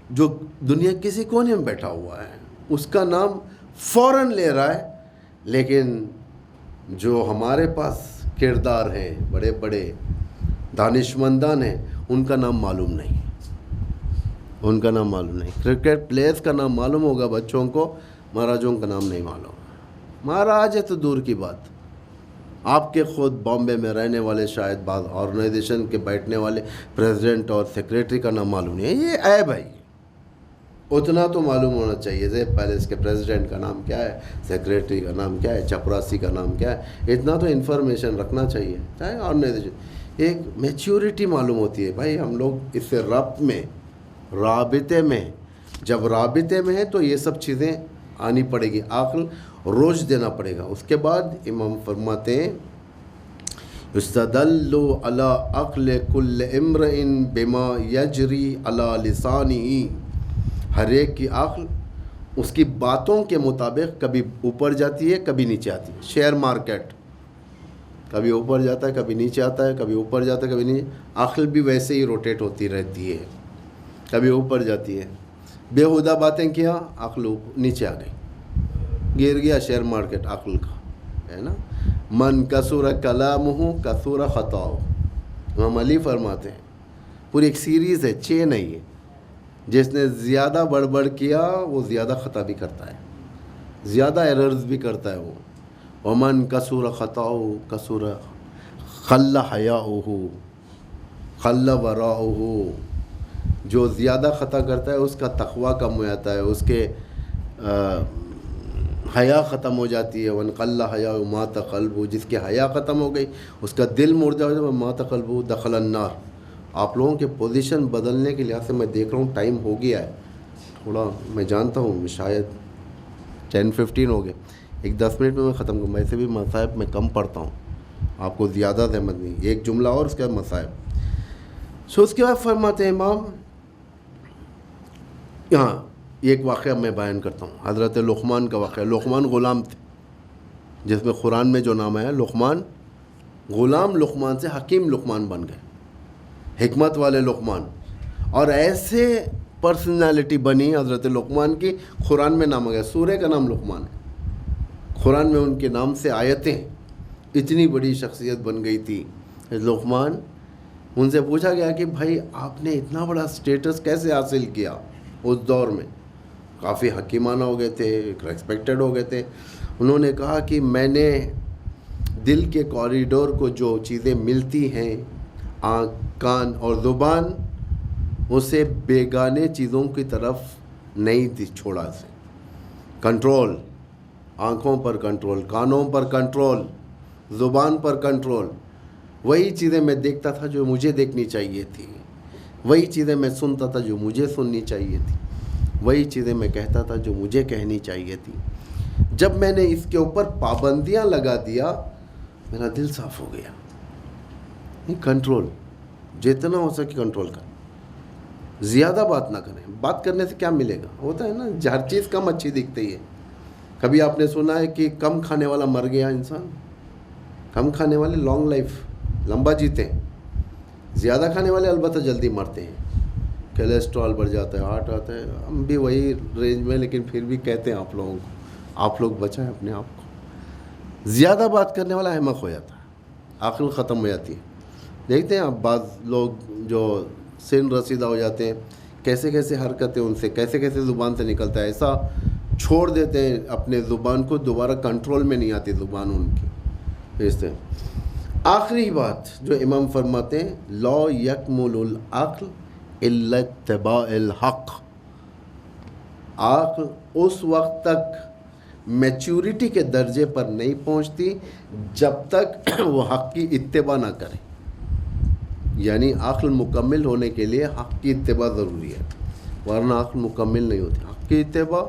جو دنیا کسی کونے میں بیٹھا ہوا ہے اس کا نام فوراً لے رہا ہے، لیکن جو ہمارے پاس کردار ہیں، بڑے بڑے دانشمندان ہیں، ان کا نام معلوم نہیں، ان کا نام معلوم نہیں۔ کرکٹ پلیئرس کا نام معلوم ہوگا بچوں کو، مہاراجوں کا نام نہیں معلوم۔ مہاراج ہے تو دور کی بات، آپ کے خود بامبے میں رہنے والے شاید بعض آرگنائزیشن کے بیٹھنے والے پریزیڈنٹ اور سیکریٹری کا نام معلوم نہیں ہے، یہ عیب ہے۔ اتنا تو معلوم ہونا چاہیے زیب پیلس کے پریزیڈنٹ کا نام کیا ہے، سیکریٹری کا نام کیا ہے، چپراسی کا نام کیا ہے، اتنا تو انفارمیشن رکھنا چاہیے، چاہے آرگنائزیشن۔ ایک میچیورٹی معلوم ہوتی ہے بھائی، ہم لوگ اس سے رابطے میں جب رابطے میں ہیں تو یہ سب چیزیں آنی پڑے گی، عقل روش دینا پڑے گا۔ اس کے بعد امام فرماتے ہیں استدلوا علی عقل کل امرئ بما یجری علی لسانہ، ہر ایک کی عقل اس کی باتوں کے مطابق کبھی اوپر جاتی ہے کبھی نیچے آتی ہے۔ شیئر مارکیٹ کبھی اوپر جاتا ہے کبھی نیچے آتا ہے، کبھی اوپر جاتا ہے کبھی نیچے، عقل بھی ویسے ہی روٹیٹ ہوتی رہتی ہے، کبھی اوپر جاتی ہے۔ بےہودہ باتیں کیا، عقل نیچے آ گئی، گر گیا شیئر مارکیٹ عقل کا، ہے نا۔ من کثر کلامہ کثر خطاؤہ، امام علی فرماتے ہیں، پوری ایک سیریز ہے، چین ہے یہ، جس نے زیادہ بڑبڑ کیا وہ زیادہ خطا بھی کرتا ہے، زیادہ ایررز بھی کرتا ہے وہ۔ ومن کثر خطاؤہ کثر خل حیاؤہ خل وراؤہ، جو زیادہ خطا کرتا ہے اس کا تقویٰ کم ہو جاتا ہے، اس کے حیا ختم ہو جاتی ہے۔ وَانْقَلَّ حَيَاؤُ مَاتَ قَلْبُهُ، جس کی حیا ختم ہو گئی اس کا دل مردہ ہو جائے، مَاتَ قَلْبُهُ دَخَلَ النَّارِ۔ آپ لوگوں کے پوزیشن بدلنے کے لحاظ سے میں دیکھ رہا ہوں ٹائم ہو گیا ہے تھوڑا، میں جانتا ہوں شاید 10-15 ہو گئے، ایک 10 منٹ میں ختم کروں، ویسے بھی مصائب میں کم پڑھتا ہوں، آپ کو زیادہ زحمت نہیں، ایک جملہ اور اس کے بعد مصائب۔ اس کے بعد فرماتے ہیں امام، یہاں ایک واقعہ میں بیان کرتا ہوں، حضرت لقمان کا واقعہ۔ لقمان غلام تھے، جس میں قرآن میں جو نام آیا لقمان، غلام لقمان سے حکیم لقمان بن گئے، حکمت والے لقمان، اور ایسے پرسنالٹی بنی حضرت لقمان کی، قرآن میں نام آ گیا، سورہ کا نام لقمان ہے، قرآن میں ان کے نام سے آیتیں، اتنی بڑی شخصیت بن گئی تھی لقمان۔ ان سے پوچھا گیا کہ بھائی آپ نے اتنا بڑا سٹیٹس کیسے حاصل کیا اس دور میں، کافی حکیمانہ ہو گئے تھے، ریسپیکٹڈ ہو گئے تھے۔ انہوں نے کہا کہ میں نے دل کے کوریڈور کو جو چیزیں ملتی ہیں، آنکھ، کان اور زبان، اسے بیگانے چیزوں کی طرف نہیں چھوڑا سے۔ کنٹرول، آنکھوں پر کنٹرول، کانوں پر کنٹرول، زبان پر کنٹرول، وہی چیزیں میں دیکھتا تھا جو مجھے دیکھنی چاہیے تھی، وہی چیزیں میں سنتا تھا جو مجھے سننی چاہیے تھی، وہی چیزیں میں کہتا تھا جو مجھے کہنی چاہیے تھی۔ جب میں نے اس کے اوپر پابندیاں لگا دیا، میرا دل صاف ہو گیا۔ کنٹرول، جتنا ہو سکے کنٹرول کر، زیادہ بات نہ کریں، بات کرنے سے کیا ملے گا، ہوتا ہے نا، ہر چیز کم اچھی دکھتی ہے۔ کبھی آپ نے سنا ہے کہ کم کھانے والا مر گیا انسان؟ کم کھانے والے لانگ لائف، لمبا جیتے ہیں، زیادہ کھانے والے البتہ جلدی مرتے ہیں، کولیسٹرول بڑھ جاتا ہے، ہارٹ آتا ہے۔ ہم بھی وہی رینج میں، لیکن پھر بھی کہتے ہیں آپ لوگوں کو، آپ لوگ بچائیں اپنے آپ کو۔ زیادہ بات کرنے والا احمق ہو جاتا ہے، عقل ختم ہو جاتی ہے۔ دیکھتے ہیں آپ بعض لوگ جو سن رسیدہ ہو جاتے ہیں، کیسے کیسے حرکتیں ان سے، کیسے کیسے زبان سے نکلتا ہے، ایسا چھوڑ دیتے ہیں اپنے زبان کو، دوبارہ کنٹرول میں نہیں آتی زبان ان کی، اس سے۔ آخری بات جو امام فرماتے ہیں، لا یکمل العقل الا اتباع الحق. عقل اس وقت تک میچورٹی کے درجے پر نہیں پہنچتی جب تک وہ حق کی اتباع نہ کرے. یعنی عقل مکمل ہونے کے لیے حق کی اتباع ضروری ہے، ورنہ عقل مکمل نہیں ہوتی. حق کی اتباع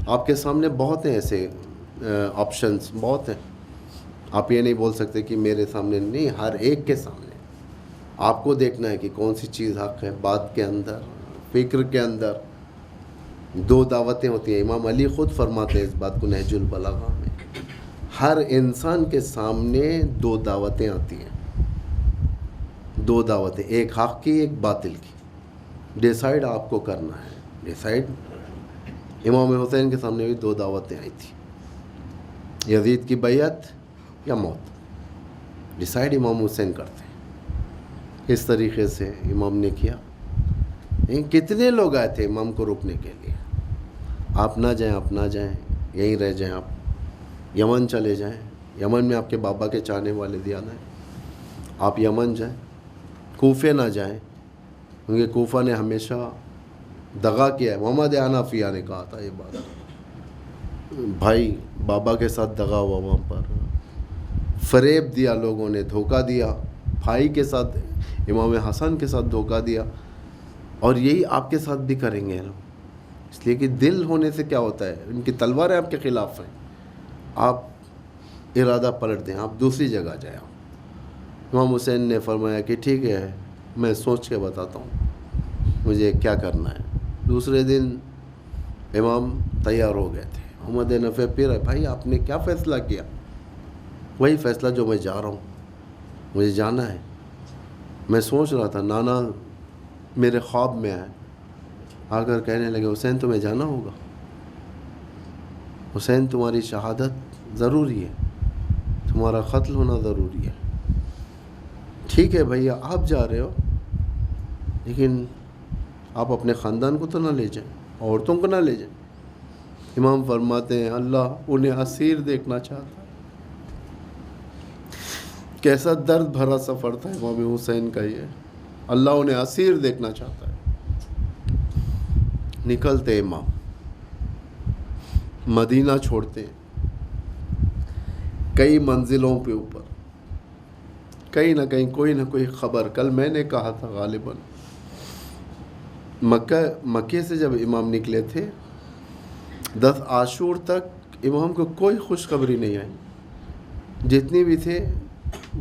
آپ کے سامنے بہت ہیں، ایسے آپشنس بہت ہیں. آپ یہ نہیں بول سکتے کہ میرے سامنے نہیں، ہر ایک کے سامنے آپ کو دیکھنا ہے کہ کون سی چیز حق ہے. بات کے اندر، فکر کے اندر دو دعوتیں ہوتی ہیں. امام علی خود فرماتے ہیں اس بات کو نہج البلاغہ میں، ہر انسان کے سامنے دو دعوتیں آتی ہیں، دو دعوتیں، ایک حق کی ایک باطل کی. ڈیسائیڈ آپ کو کرنا ہے، ڈیسائیڈ. امام حسین کے سامنے بھی دو دعوتیں آئی تھی، یزید کی بیعت یا موت. ڈیسائیڈ امام حسین کرتے ہیں. اس طریقے سے امام نے کیا. کتنے لوگ آئے تھے امام کو روکنے کے لیے، آپ نہ جائیں، آپ نہ جائیں، یہیں رہ جائیں، آپ یمن چلے جائیں. یمن میں آپ کے بابا کے چاہنے والے زیادہ ہیں، آپ یمن جائیں. کوفے نہ جائیں کیونکہ کوفہ نے ہمیشہ دغا کیا ہے. محمد حنفیہ نے کہا تھا یہ بات، بھائی بابا کے ساتھ دغا ہوا، وہاں پر فریب دیا لوگوں نے، دھوکہ دیا. بھائی کے ساتھ، امام حسن کے ساتھ دھوکہ دیا، اور یہی آپ کے ساتھ بھی کریں گے لوگ. اس لیے کہ دل ہونے سے کیا ہوتا ہے، ان کی تلواریں آپ کے خلاف ہیں. آپ ارادہ پلٹ دیں، آپ دوسری جگہ جائیں. امام حسین نے فرمایا کہ ٹھیک ہے، میں سوچ کے بتاتا ہوں مجھے کیا کرنا ہے. دوسرے دن امام تیار ہو گئے تھے. محمد نفع پھر بھائی آپ نے کیا فیصلہ کیا؟ وہی فیصلہ جو میں جا رہا ہوں، مجھے جانا ہے. میں سوچ رہا تھا، نانا میرے خواب میں آئے، آ کر کہنے لگے حسین تمہیں جانا ہوگا، حسین تمہاری شہادت ضروری ہے، تمہارا قتل ہونا ضروری ہے. ٹھیک ہے بھیا آپ جا رہے ہو، لیکن آپ اپنے خاندان کو تو نہ لے جائیں، عورتوں کو نہ لے جائیں. امام فرماتے ہیں اللہ انہیں اسیر دیکھنا چاہتا ہے. کیسا درد بھرا سفر تھا امام حسین کا یہ، اللہ انہیں اسیر دیکھنا چاہتا ہے. نکلتے امام، مدینہ چھوڑتے، کئی منزلوں پہ اوپر، کہیں نہ کہیں کوئی نہ کوئی خبر. کل میں نے کہا تھا غالباً مکے سے جب امام نکلے تھے 10 عاشور تک امام کو کوئی خوشخبری نہیں آئی. جتنی بھی تھے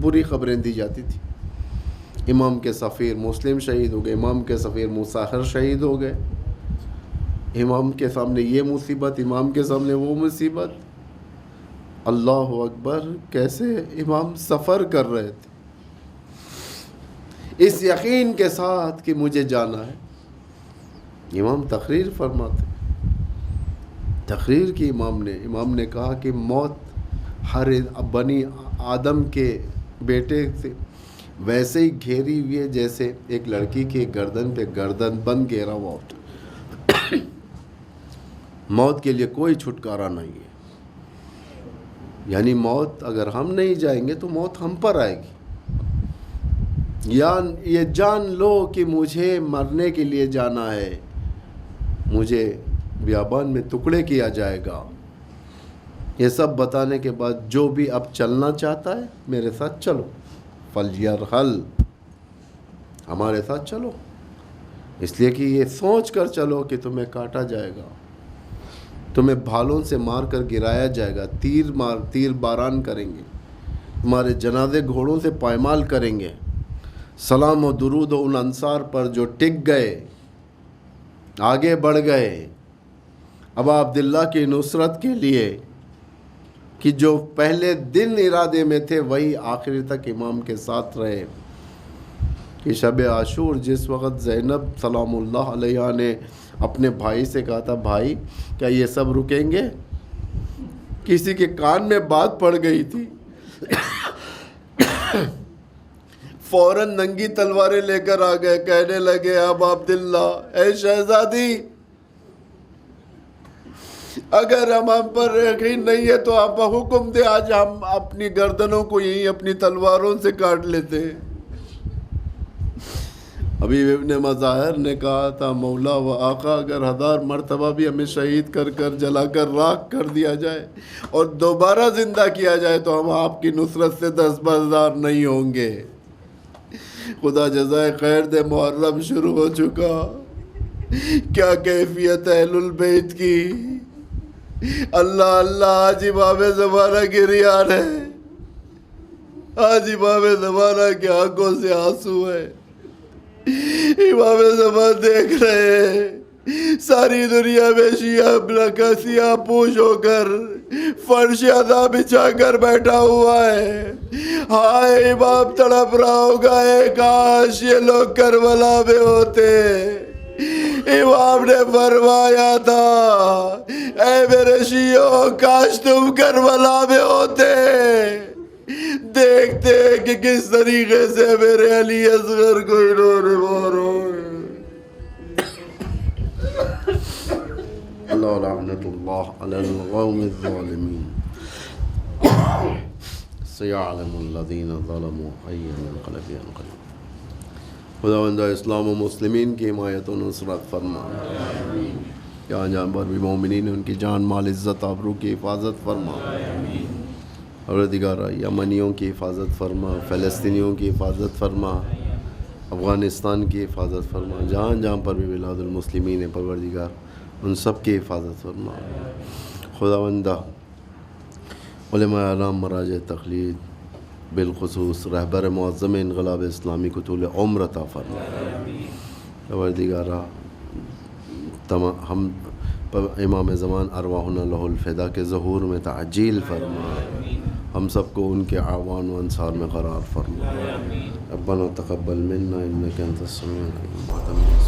بری خبریں دی جاتی تھی. امام کے سفیر مسلم شہید ہو گئے، امام کے سفیر مساحر شہید ہو گئے، امام کے سامنے یہ مصیبت، امام کے سامنے وہ مصیبت. اللہ اکبر، کیسے امام سفر کر رہے تھے اس یقین کے ساتھ کہ مجھے جانا ہے. امام تقریر فرماتے، تقریر کی امام نے کہا کہ موت ہر بنی آدم کے بیٹے سے ویسے ہی گھیری ہوئی ہے جیسے ایک لڑکی کے گردن پہ گردن بند گھیرا ہوا ہوتا. موت کے لیے کوئی چھٹکارا نہیں ہے. یعنی موت اگر ہم نہیں جائیں گے تو موت ہم پر آئے گی. یا یہ جان لو کہ مجھے مرنے کے لیے جانا ہے، مجھے بیابان میں ٹکڑے کیا جائے گا. یہ سب بتانے کے بعد جو بھی اب چلنا چاہتا ہے میرے ساتھ چلو، فلیرحل، ہمارے ساتھ چلو. اس لیے کہ یہ سوچ کر چلو کہ تمہیں کاٹا جائے گا، تمہیں بھالوں سے مار کر گرایا جائے گا، تیر باران کریں گے، تمہارے جنازے گھوڑوں سے پائمال کریں گے. سلام و درود و ان انصار پر جو ٹک گئے، آگے بڑھ گئے ابا عبداللہ کی نصرت کے لیے، کہ جو پہلے دن ارادے میں تھے وہی آخری تک امام کے ساتھ رہے. کہ شب عاشور جس وقت زینب سلام اللہ علیہ نے اپنے بھائی سے کہا تھا بھائی کیا یہ سب رکیں گے، کسی کے کان میں بات پڑ گئی تھی، فوراً ننگی تلواریں لے کر آ گئے، کہنے لگے اب عبداللہ اے شہزادی اگر ہم پر یقین نہیں ہے تو آپ حکم دے، آج ہم اپنی گردنوں کو یہیں اپنی تلواروں سے کاٹ لیتے ہیں. حبیب ابن مظاہر نے کہا تھا مولا و آقا اگر 1000 مرتبہ بھی ہمیں شہید کر کر جلا کر راکھ کر دیا جائے اور دوبارہ زندہ کیا جائے تو ہم آپ کی نصرت سے دستبردار نہیں ہوں گے۔ خدا جزائے خیر دے، محرم شروع ہو چکا، کیا کیفیت ہے اہل البیت کی، اللہ اللہ۔ آج امام زمانہ کی ریان ہے، آج امام زمانہ کے آنکھوں سے آنسو ہے، امام زمان دیکھ رہے ہیں ساری دنیا میں شیعہ سیاہ پوش ہو کر فرش ادا بچھا کر بیٹھا ہوا ہے۔ ہائے امام تڑپ رہا ہوگا، اے کاش یہ لوگ کربلا میں ہوتے۔ امام نے فرمایا تھا اے میرے شیعوں کاش تم کربلا میں ہوتے، دیکھتے کہ کس طریقے سے میرے علی اصغر کو انہوں نے مارا۔ اللہ لعنت اللہ علی القوم الظالمین، سیعلم الذین ظلموا ای منقلب ینقلبون۔ خداوند اسلام و مسلمین کی حمایت و نصرت فرما، یہاں جہاں پر بھی مومنین ان کی جان مال عزت آبرو کی حفاظت فرما، پروردگارہ یمنیوں کی حفاظت فرما، فلسطینیوں کی حفاظت فرما، افغانستان کی حفاظت فرما، جہاں جہاں پر بھی بلاد المسلمین پروردگار ان سب کی حفاظت فرما۔ خداوندہ علماء اعلام مراجع تقلید بالخصوص رہبر معظم انقلاب اسلامی کو طول عمر عطا فرما۔ پروردگارہ ہم امام زمان ارواحنا لہ الفدا کے ظہور میں تعجیل فرما، ہم سب کو ان کے اعوان و انصار میں قرار فرما۔ ربنا تقبل منا انک انت السمیع العلیم۔